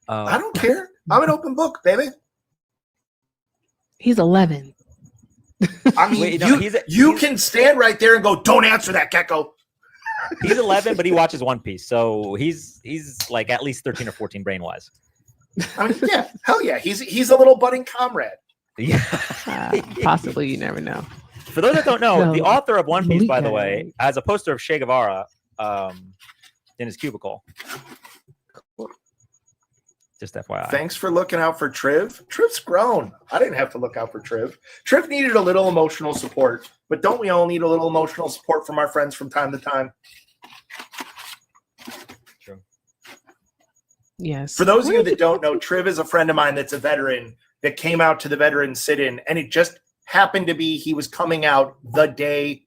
I don't care. I'm an open book, baby. He's 11. I mean, you can stand right there and go, don't answer that, Gecko. He's 11, but he watches One Piece, so he's like at least 13 or 14 brain wise. I mean, yeah, hell yeah, he's a little budding comrade. Yeah, possibly. You never know. For those that don't know, the author of One Piece, by the way, has a poster of Che Guevara in his cubicle. Just FYI. Thanks for looking out for Triv. Triv's grown. I didn't have to look out for Triv. Triv needed a little emotional support, but don't we all need a little emotional support from our friends from time to time? True. Yes. For those of you that don't know, Triv is a friend of mine that's a veteran that came out to the veteran sit-in, and it just happened to be he was coming out the day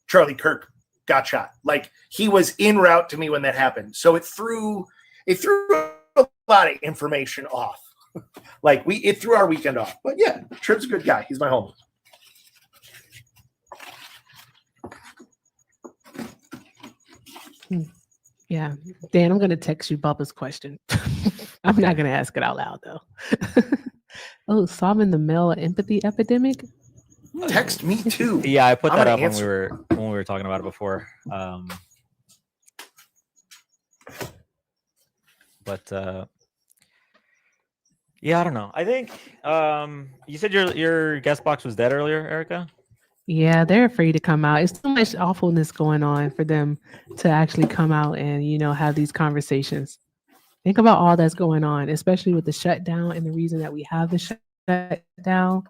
Charlie Kirk got shot. Like he was en route to me when that happened. So it threw a lot of information off. Like it threw our weekend off. But yeah, Trim's a good guy. He's my homie. Yeah, Dan, I'm gonna text you Bubba's question. I'm not gonna ask it out loud though. Oh, solving the male empathy epidemic. Text me too. Yeah, I put that up when we were talking about it before. But yeah, I don't know. I think you said your guest box was dead earlier, Erica. Yeah, they're afraid to come out. It's too much awfulness going on for them to actually come out and, have these conversations. Think about all that's going on, especially with the shutdown and the reason that we have the shutdown.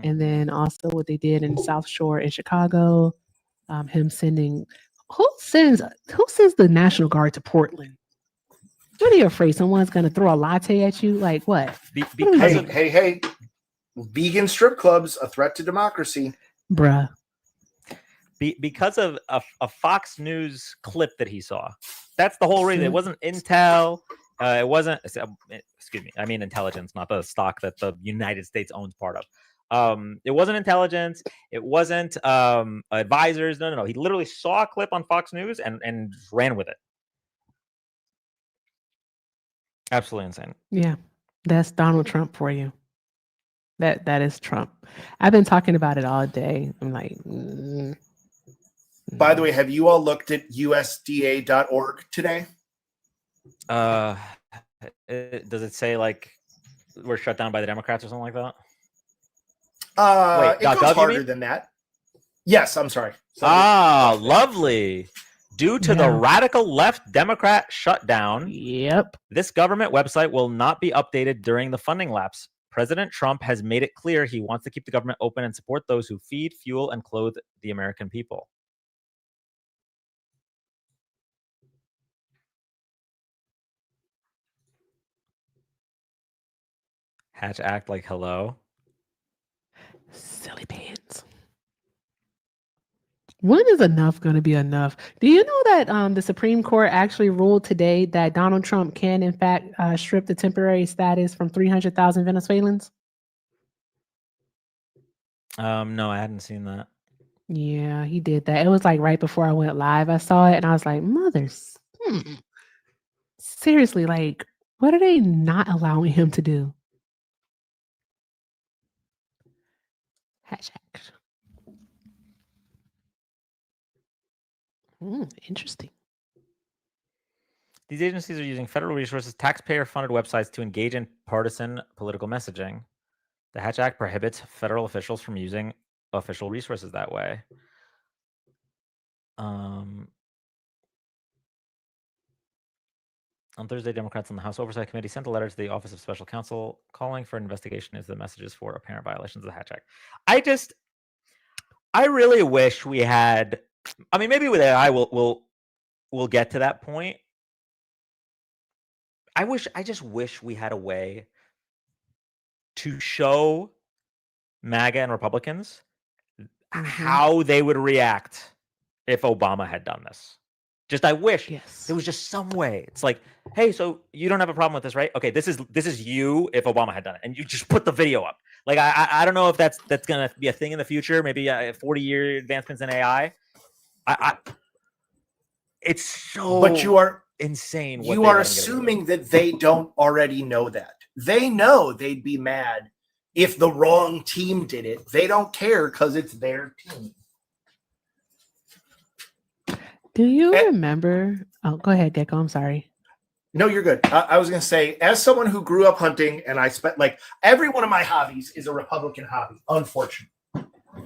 And then also what they did in South Shore in Chicago, him sending, who sends the National Guard to Portland? What are you afraid someone's going to throw a latte at you? Like what? Hey, vegan strip clubs, a threat to democracy. Bruh. Because of a Fox News clip that he saw. That's the whole reason. It wasn't Intel. It wasn't, excuse me, I mean intelligence, not the stock that the United States owns part of. It wasn't intelligence. It wasn't advisors. No. He literally saw a clip on Fox News and ran with it. Absolutely insane. Yeah, that's Donald Trump for you. That is Trump. I've been talking about it all day. I'm like, By the way, have you all looked at USDA.org today? Does it say like we're shut down by the Democrats or something like that? Wait, it goes harder than that. Yes, I'm sorry. Lovely. Due to the radical left Democrat shutdown, this government website will not be updated during the funding lapse. President Trump has made it clear he wants to keep the government open and support those who feed, fuel, and clothe the American people. Hatch act like hello. Silly pants. When is enough going to be enough? Do you know that the Supreme Court actually ruled today that Donald Trump can, in fact, strip the temporary status from 300,000 Venezuelans? No, I hadn't seen that. Yeah, he did that. It was like right before I went live. I saw it and I was like, seriously, like, what are they not allowing him to do? Hashtag. Interesting. These agencies are using federal resources, taxpayer-funded websites to engage in partisan political messaging. The Hatch Act prohibits federal officials from using official resources that way. On Thursday, Democrats on the House Oversight Committee sent a letter to the Office of Special Counsel calling for an investigation into the messages for apparent violations of the Hatch Act. I really wish we had. I mean, maybe with AI, we'll get to that point. I just wish we had a way to show MAGA and Republicans how they would react if Obama had done this. I wish there was just some way. It's like, hey, so you don't have a problem with this, right? Okay, this is you if Obama had done it, and you just put the video up. Like, I don't know if that's gonna be a thing in the future. Maybe 40-year advancements in AI. It's so. But you are insane. You are assuming that they don't already know that. They know they'd be mad if the wrong team did it. They don't care because it's their team. Do you remember? Oh, go ahead, Gecko. I'm sorry. No, you're good. I was going to say, as someone who grew up hunting, and I spent every one of my hobbies is a Republican hobby, unfortunately.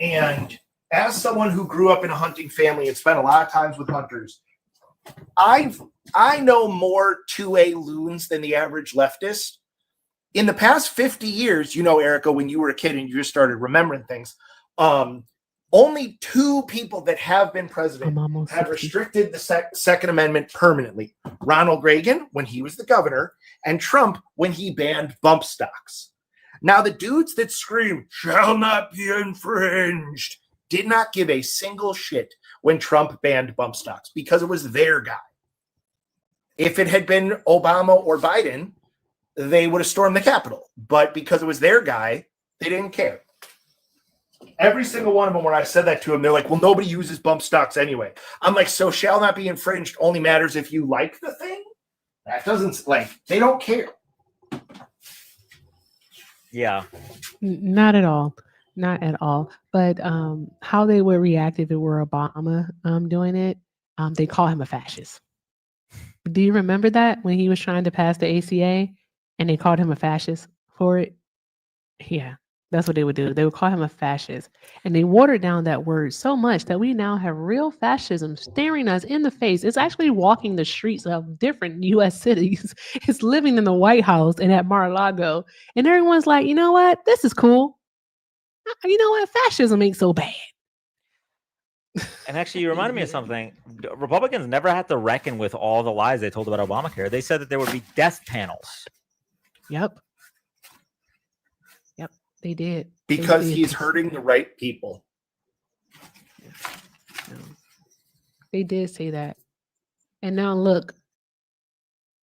And as someone who grew up in a hunting family and spent a lot of times with hunters, I know more 2A loons than the average leftist. In the past 50 years, Erica, when you were a kid and you just started remembering things, only 2 people that have been president have restricted the Second Amendment permanently. Ronald Reagan, when he was the governor, and Trump, when he banned bump stocks. Now, the dudes that scream, shall not be infringed, did not give a single shit when Trump banned bump stocks because it was their guy. If it had been Obama or Biden, they would have stormed the Capitol. But because it was their guy, they didn't care. Every single one of them, when I said that to them, they're like, well, nobody uses bump stocks anyway. I'm like, so shall not be infringed only matters if you like the thing? That doesn't, like, they don't care. Yeah. Not at all. Not at all. But how they would react if it were Obama doing it, they call him a fascist. Do you remember that when he was trying to pass the ACA and they called him a fascist for it? Yeah, that's what they would do. They would call him a fascist. And they watered down that word so much that we now have real fascism staring us in the face. It's actually walking the streets of different US cities. It's living in the White House and at Mar-a-Lago. And everyone's like, you know what? This is cool. You know what? Fascism ain't so bad. And actually, you reminded me of something. Republicans never had to reckon with all the lies they told about Obamacare. They said that there would be death panels. Yep. They did. Because They did. he's hurting the right people. They did say that. And now look,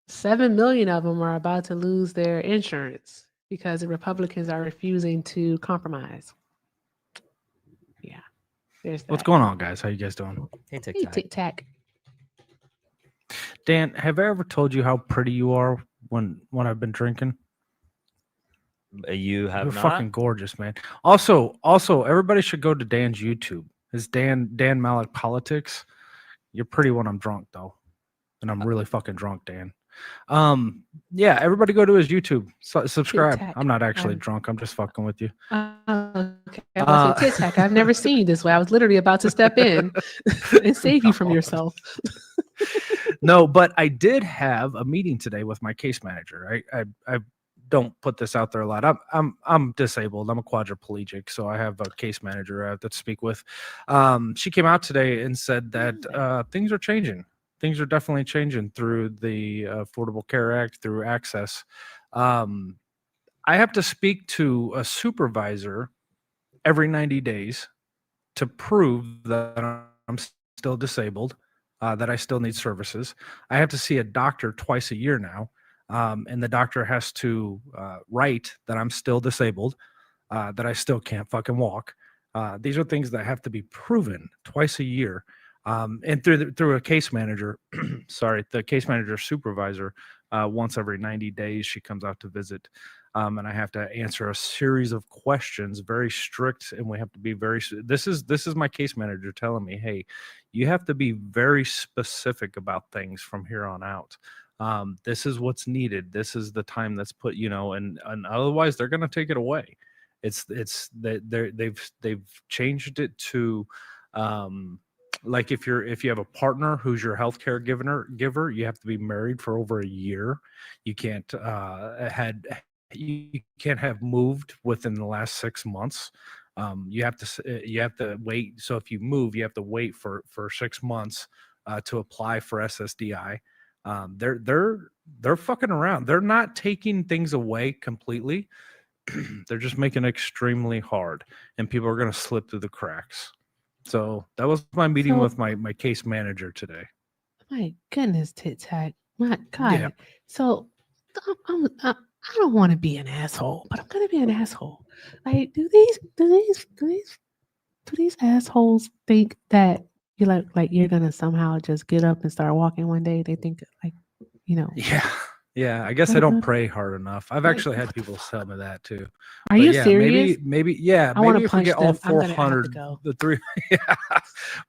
7 million of them are about to lose their insurance because the Republicans are refusing to compromise. Yeah. There's that. What's going on, guys? How you guys doing? Hey, Tic Hey, Tac. Tic Tac. Dan, have I ever told you how pretty you are when I've been drinking? You have You're not? fucking gorgeous, man. Also, everybody should go to Dan's YouTube. It's Dan Malik Politics. You're pretty when I'm drunk, though, and I'm really fucking drunk, Dan. Yeah, everybody go to his YouTube. Subscribe. Tic-tac. I'm not actually drunk. I'm just fucking with you. Okay. I was Tic Tac. I've never seen you this way. I was literally about to step in and save you from yourself. No, but I did have a meeting today with my case manager. I don't put this out there a lot. I'm disabled. I'm a quadriplegic, so I have a case manager I have to speak with. She came out today and said that things are changing. Things are definitely changing through the Affordable Care Act, through access. I have to speak to a supervisor every 90 days to prove that I'm still disabled, that I still need services. I have to see a doctor twice a year now. And the doctor has to write that I'm still disabled, that I still can't fucking walk. These are things that have to be proven twice a year. And through a case manager, the case manager supervisor, once every 90 days, she comes out to visit. And I have to answer a series of questions, very strict, and we have to be very. This is my case manager telling me, hey, you have to be very specific about things from here on out. This is what's needed. This is the time that's put, and otherwise they're going to take it away. They've changed it to, like if you have a partner who's your healthcare giver, you have to be married for over a year. You can't have moved within the last 6 months. You have to wait. So if you move, you have to wait for 6 months to apply for SSDI. They're fucking around. They're not taking things away completely. They're just making it extremely hard, and people are going to slip through the cracks. So that was my meeting with my case manager today. My goodness, Tic Tac. My God. Yeah. So I don't want to be an asshole, but I'm gonna be an asshole. Like, do these assholes think that you're like you're gonna somehow just get up and start walking one day? They think Yeah. I guess I don't pray hard enough. I've actually had people tell me that too. Are you serious? Maybe I want to if we punch get them. all I'm gonna have to 400, go. the three. Yeah.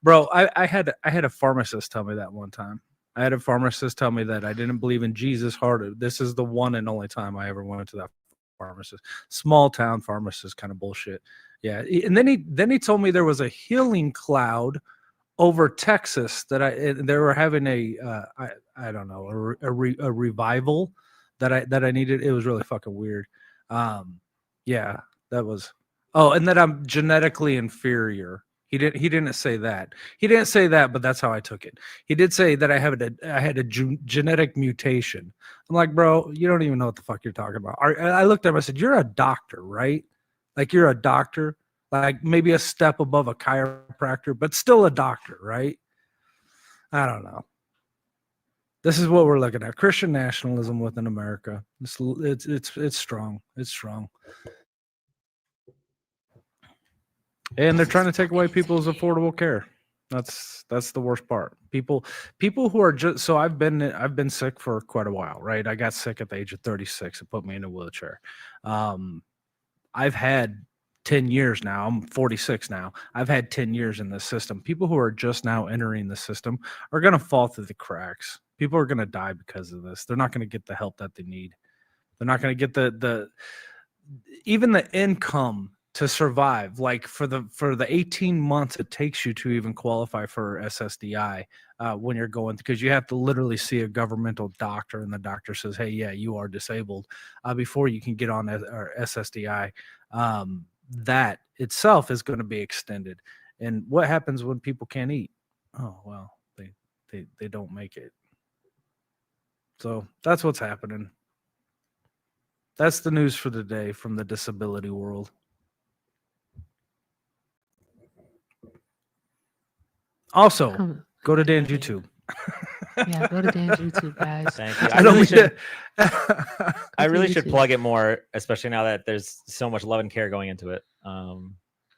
Bro, I had a pharmacist tell me that one time. I had a pharmacist tell me that I didn't believe in Jesus hard. This is the one and only time I ever went to that pharmacist. Small town pharmacist kind of bullshit. Yeah. And then he told me there was a healing cloud over Texas that they were having I don't know, a revival that I needed. It was really fucking weird. Yeah, that was. Oh, and that I'm genetically inferior He didn't say that. He didn't say that, but that's how I took it. He did say that I had a genetic mutation. I'm like, bro, you don't even know what the fuck you're talking about. I looked at him. I said, you're a doctor, right? Like you're a doctor, like maybe a step above a chiropractor, but still a doctor, right? I don't know. This is what we're looking at: Christian nationalism within America. It's strong. It's strong. And they're trying to take away people's affordable care. That's the worst part. People who are just so I've been sick for quite a while, right? I got sick at the age of 36. It put me in a wheelchair. I've had 10 years now. I'm 46 now. I've had 10 years in this system. People who are just now entering the system are going to fall through the cracks. People are going to die because of this. They're not going to get the help that they need. They're not going to get even the income to survive. Like for the 18 months it takes you to even qualify for SSDI when you're going, because you have to literally see a governmental doctor, and the doctor says, hey, yeah, you are disabled, before you can get on SSDI. That itself is going to be extended. And what happens when people can't eat? Oh, well, they don't make it. So that's what's happening. That's the news for the day from the disability world. Also, go to Dan's YouTube. Yeah, go to Dan's YouTube, guys. Thank you. I really should plug it more, especially now that there's so much love and care going into it.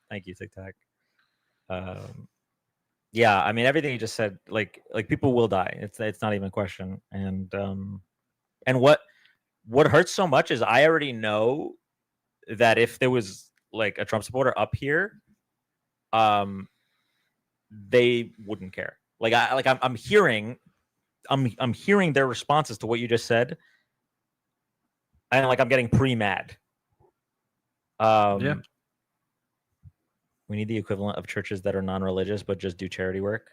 Thank you, TikTok. Yeah, I mean, everything you just said, like people will die. It's not even a question. And what hurts so much is I already know that if there was like a Trump supporter up here, they wouldn't care. I'm hearing their responses to what you just said, and I'm getting pre-mad. Yeah. We need the equivalent of churches that are non-religious but just do charity work.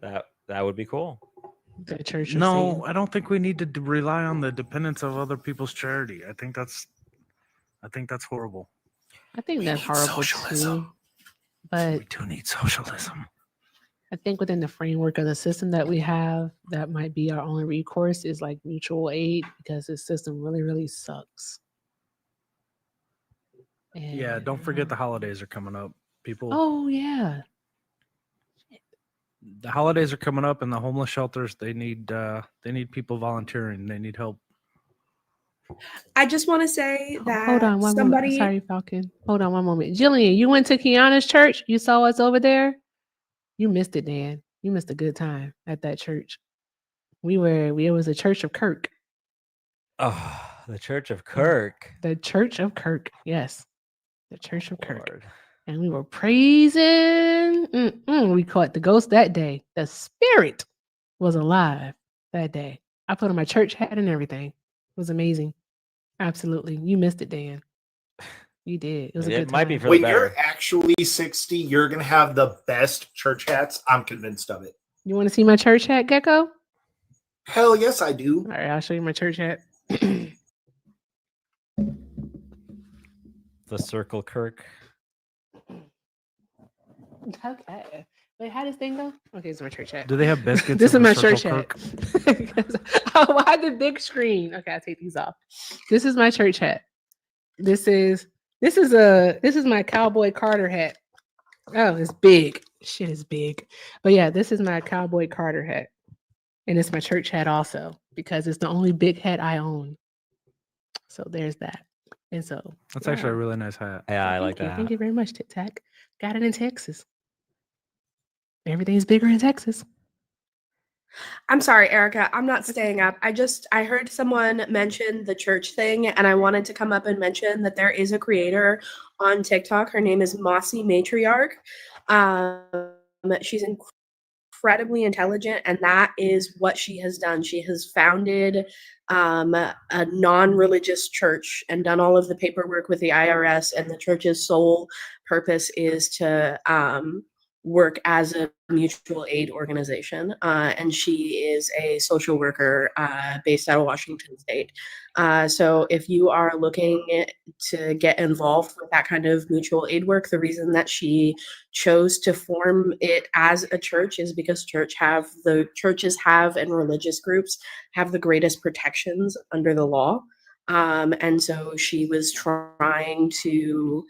That would be cool. The church. No, I don't think we need to rely on the dependence of other people's charity. I think that's horrible. I think that's horrible too. But we do need socialism. I think within the framework of the system that we have, that might be our only recourse is like mutual aid, because the system really, really sucks. And, yeah, don't forget the holidays are coming up. People. Oh yeah. The holidays are coming up, and the homeless shelters, they need people volunteering. They need help. I just want to say that hold on one moment. Sorry, Falcon. Hold on one moment. Jillian, you went to Kiana's church? You saw us over there? You missed it, Dan. You missed a good time at that church. It was a Church of Kirk. Oh, the Church of Kirk. The Church of Kirk. Yes. The Church of Kirk. And we were praising. We caught the ghost that day. The spirit was alive that day. I put on my church hat and everything. It was amazing. Absolutely. You missed it, Dan. You did. It was a good time. Might be for when the better. You're actually 60, you're going to have the best church hats. I'm convinced of it. You want to see my church hat, Gecko? Hell yes, I do. All right, I'll show you my church hat. The Circle Kirk. Okay. Wait, how does thing go? Okay, it's my church hat. Do they have biscuits? This is my Circle church hat. Kirk? Oh, why the big screen? Okay, I'll take these off. This is my church hat. This is my Cowboy Carter hat. Oh, it's big. Shit is big. But yeah, this is my Cowboy Carter hat. And it's my church hat also, because it's the only big hat I own. So there's that. And so that's actually a really nice hat. Yeah, I like that. Thank you very much, Tic Tac. Got it in Texas. Everything's bigger in Texas. I'm sorry, Erica. I'm not staying up. I heard someone mention the church thing, and I wanted to come up and mention that there is a creator on TikTok. Her name is Mossy Matriarch. She's incredibly intelligent, and that is what she has done. She has founded a non-religious church and done all of the paperwork with the IRS, and the church's sole purpose is to work as a mutual aid organization, and she is a social worker based out of Washington State. So if you are looking to get involved with that kind of mutual aid work, the reason that she chose to form it as a church is because churches have and religious groups have the greatest protections under the law. And so she was trying to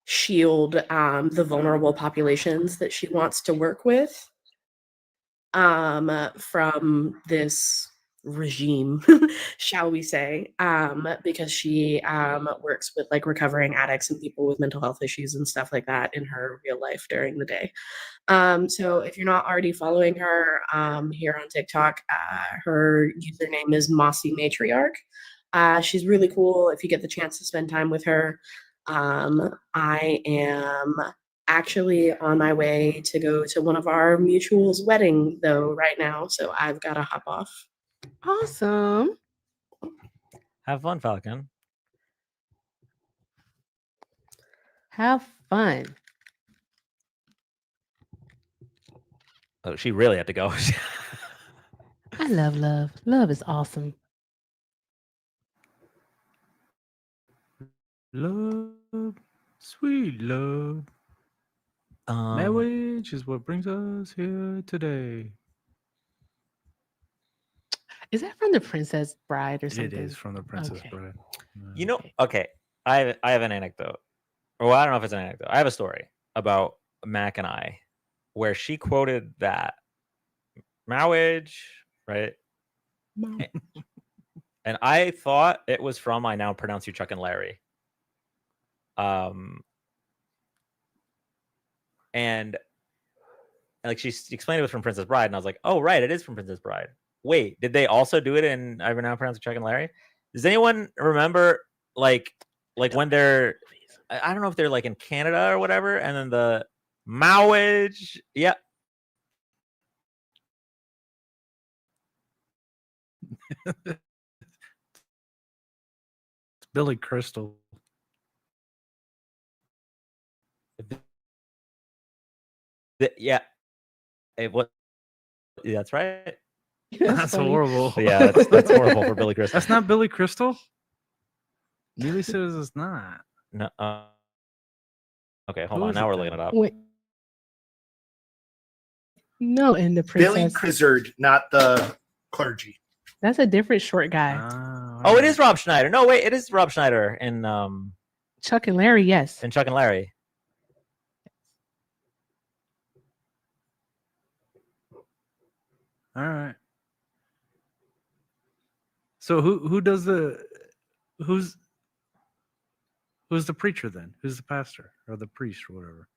shield the vulnerable populations that she wants to work with from this regime, shall we say, because she works with like recovering addicts and people with mental health issues and stuff like that in her real life during the day. So if you're not already following her here on TikTok, her username is Mossy Matriarch. She's really cool if you get the chance to spend time with her. I am actually on my way to go to one of our mutuals' wedding though right now, so I've got to hop off. Awesome. Have fun, Falcon. Have fun. Oh, she really had to go. I love love. Love is awesome. Love, sweet love. Marriage is what brings us here today. Is that from The Princess Bride or something? It is from The Princess Bride. You know, okay. I have an anecdote. Well, I don't know if it's an anecdote. I have a story about Mac and I where she quoted that marriage, right? And I thought it was from I Now Pronounce You Chuck and Larry. And like she explained it was from Princess Bride, and I was like, oh right, it is from Princess Bride. Wait, did they also do it in I Now Pronounce You Chuck and Larry? Does anyone remember like when they're, I don't know if they're like in Canada or whatever, and then the marriage, yeah. It's Billy Crystal. Yeah. What? Yeah, that's right. That's horrible. Yeah, that's horrible for Billy Crystal. That's not Billy Crystal? Neely says it's not. No. Okay, hold on. Now we're looking it up. Wait. No, in the Princess. Billy Crizzard, not the clergy. That's a different short guy. Oh, it is Rob Schneider. No, wait, it is Rob Schneider in Chuck and Larry. Yes. In Chuck and Larry. All right. So who does who's the preacher then? Who's the pastor or the priest or whatever?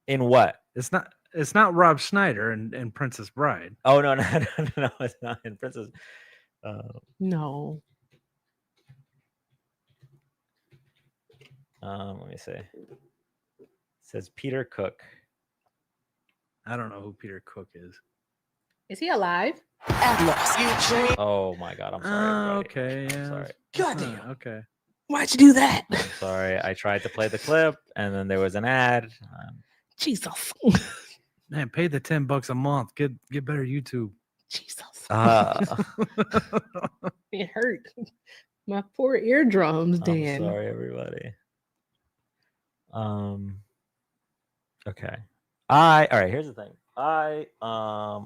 In what? It's not Rob Schneider in Princess Bride. Oh no, it's not in Princess. No. Let me see. It says Peter Cook. I don't know who Peter Cook is. Is he alive? Oh my god, I'm sorry. Okay, yeah. I'm sorry. Goddamn. Okay. Why'd you do that? I'm sorry. I tried to play the clip, and then there was an ad. Jesus. Man, pay the $10 a month. Get better YouTube. Jesus. It hurt. My poor eardrums, Dan. I'm sorry, everybody. Okay. All right. Here's the thing. I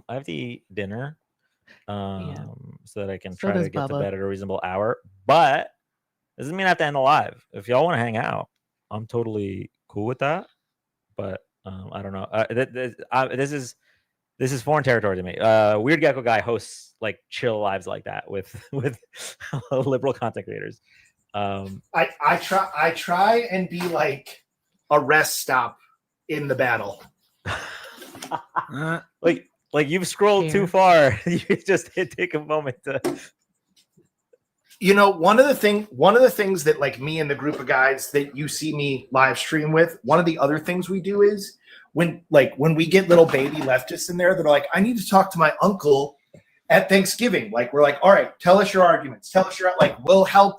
have to eat dinner, so that I can try to get to bed at a reasonable hour. But this doesn't mean I have to end the live. If y'all want to hang out, I'm totally cool with that. But I don't know. This is foreign territory to me. Weird Gecko Guy hosts like chill lives like that with liberal content creators. I try and be like a rest stop in the battle. like you've scrolled too far. You just take a moment to. You know, one of the things that like me and the group of guys that you see me live stream with, one of the other things we do is when we get little baby leftists in there that are like, I need to talk to my uncle at Thanksgiving. Like, we're like, all right, tell us your arguments. Tell us your, like, we'll help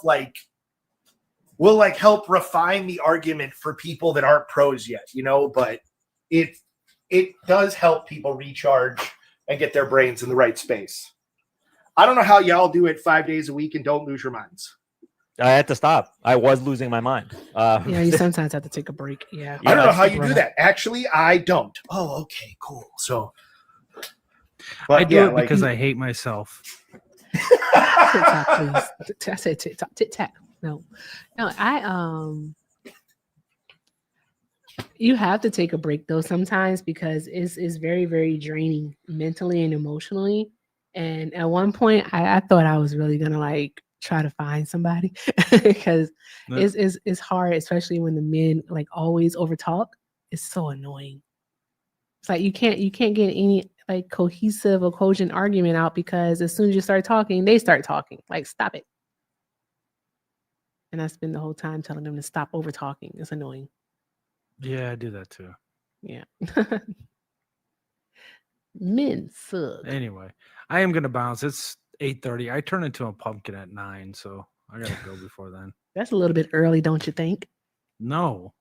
refine the argument for people that aren't pros yet, you know, but it does help people recharge and get their brains in the right space. I don't know how y'all do it 5 days a week and don't lose your minds. I had to stop. I was losing my mind. Yeah, you sometimes have to take a break. Yeah. I don't know how you do that. Actually, I don't. Oh, okay, cool. So I do it because I hate myself. TikTok, please. I said TikTok. TikTok. No, you have to take a break though sometimes because it's very, very draining mentally and emotionally. And at one point, I thought I was really gonna like try to find somebody because it's hard, especially when the men like always overtalk. It's so annoying. It's like you can't get any like cohesive or cogent argument out because as soon as you start talking, they start talking. Like, stop it. And I spend the whole time telling them to stop over talking. It's annoying. Yeah, I do that too. Yeah. Men suck. Anyway, I am gonna bounce. It's 8:30. I turn into a pumpkin at 9, so I gotta go before then. That's a little bit early, don't you think? No.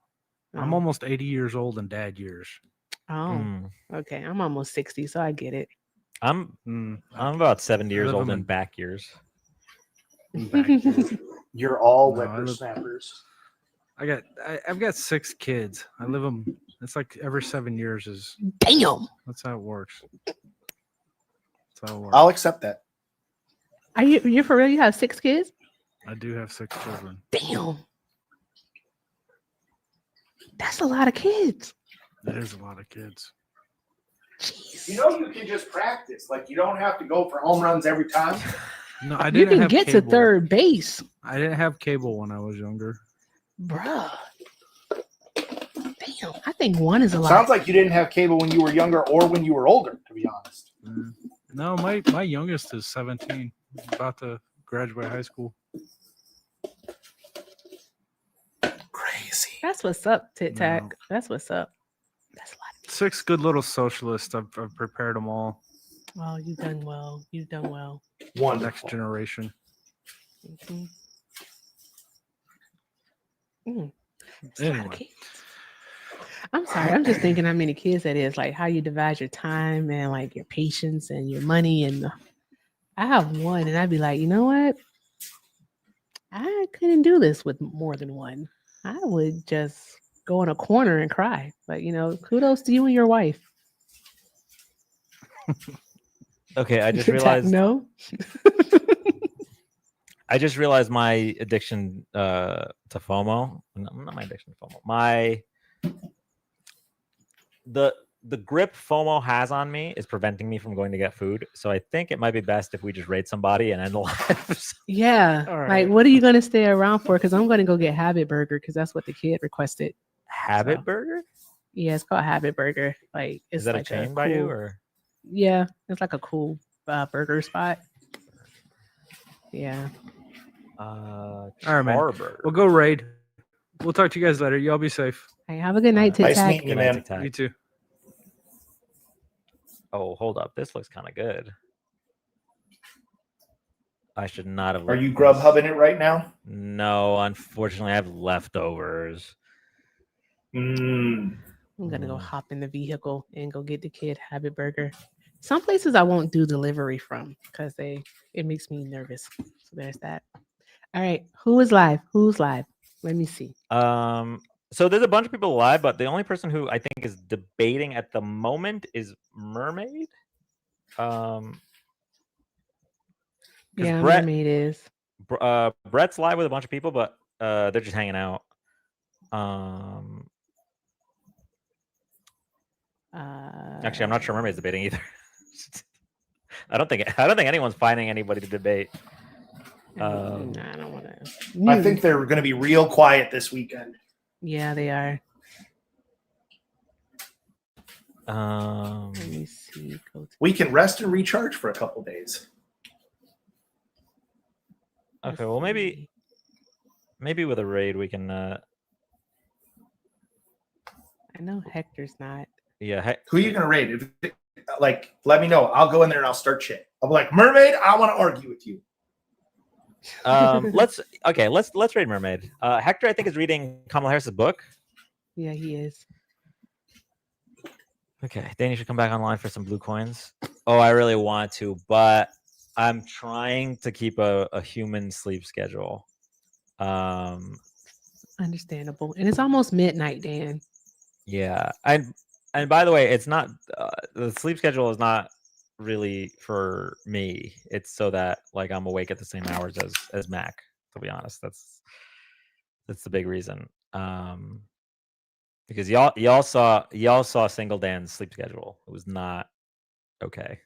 I'm Oh. almost 80 years old in dad years. Oh, okay. I'm almost 60, so I get it. I'm about 70 years old in back years. You're all No, whippersnappers. I've got 6 kids. I live them. It's like every 7 years is. Damn. That's how it works. I'll accept that. Are you for real? You have 6 kids? I do have 6 children. Damn. That's a lot of kids. That is a lot of kids. Jeez. You know, you can just practice. Like, you don't have to go for home runs every time. No, I You didn't can have get cable. to third base. I didn't have cable when I was younger. Bruh. Damn. I think 1 is a lot. Sounds like you didn't have cable when you were younger or when you were older, to be honest. No, my youngest is 17, about to graduate high school. Crazy. That's what's up, Tic Tac. No. That's what's up. That's a lot. 6 good little socialists. I've prepared them all. Oh, you've done well. You've done well. Next generation. Mhm. That's a lot of Anyway. kids. I'm sorry. I'm just thinking how many kids that is. Like how you divide your time and like your patience and your money. And I have 1, and I'd be like, you know what? I couldn't do this with more than 1. I would just go in a corner and cry. But kudos to you and your wife. Okay, I just Tic Tac, realized. no. I just realized my addiction to FOMO. No, not my addiction to FOMO. The grip FOMO has on me is preventing me from going to get food. So I think it might be best if we just raid somebody and end the live. Yeah. All Like, right. what are you going to stay around for? Because I'm going to go get Habit Burger because that's what the kid requested. Habit So, Burger? yeah, it's called Habit Burger. Like, it's Is that like a chain by you or? Yeah, it's like a cool burger spot. Yeah. All right, man. Charburger. We'll go raid. We'll talk to you guys later. Y'all be safe. Hey, have a good night, Tic Nice Tac. meeting you, man. You too. Oh, hold up. This looks kind of good. I should not have. Are you looked at this. Grubhubbing it right now? No, unfortunately, I have leftovers. I'm gonna go hop in the vehicle and go get the kid Habit Burger. Some places I won't do delivery from because it makes me nervous. So there's that. All right, who is live? Who's live? Let me see. So there's a bunch of people live, but the only person who I think is debating at the moment is Mermaid. Yeah, Brett, Mermaid is. Brett's live with a bunch of people, but they're just hanging out. Actually, I'm not sure Mermaid's debating either. I don't think anyone's finding anybody to debate. I don't want to. I think they're going to be real quiet this weekend. Yeah, they are. Let me see. We can rest and recharge for a couple days. Okay, well maybe with a raid we can. I know Hector's not. Yeah. Who are you going to raid? Like, let me know. I'll go in there and I'll start shit. I'll be like, Mermaid, I want to argue with you. Let's raid Mermaid. Hector, I think, is reading Kamala Harris's book. Yeah, he is. Okay, Danny should come back online for some blue coins. Oh, I really want to, but I'm trying to keep a human sleep schedule. Understandable. And it's almost midnight, Dan. Yeah, and by the way, it's not the sleep schedule is not really for me. It's so that like I'm awake at the same hours as Mac. To be honest, that's the big reason. Because y'all saw Single Dan's sleep schedule. It was not okay.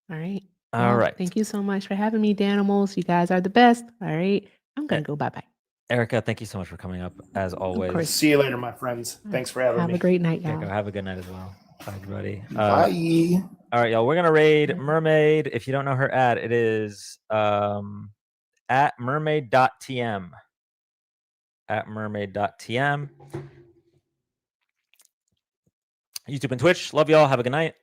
All right. All right. Thank you so much for having me, Danimals. You guys are the best. All right. I'm gonna go bye-bye. Erica, thank you so much for coming up as always. See you later, my friends. Thanks for having me. Have a great night, y'all. Have a good night as well. Bye, everybody. Bye. All right, y'all. We're gonna raid Mermaid. If you don't know her ad, it is at mermaid.tm. At mermaid.tm. YouTube and Twitch. Love y'all. Have a good night.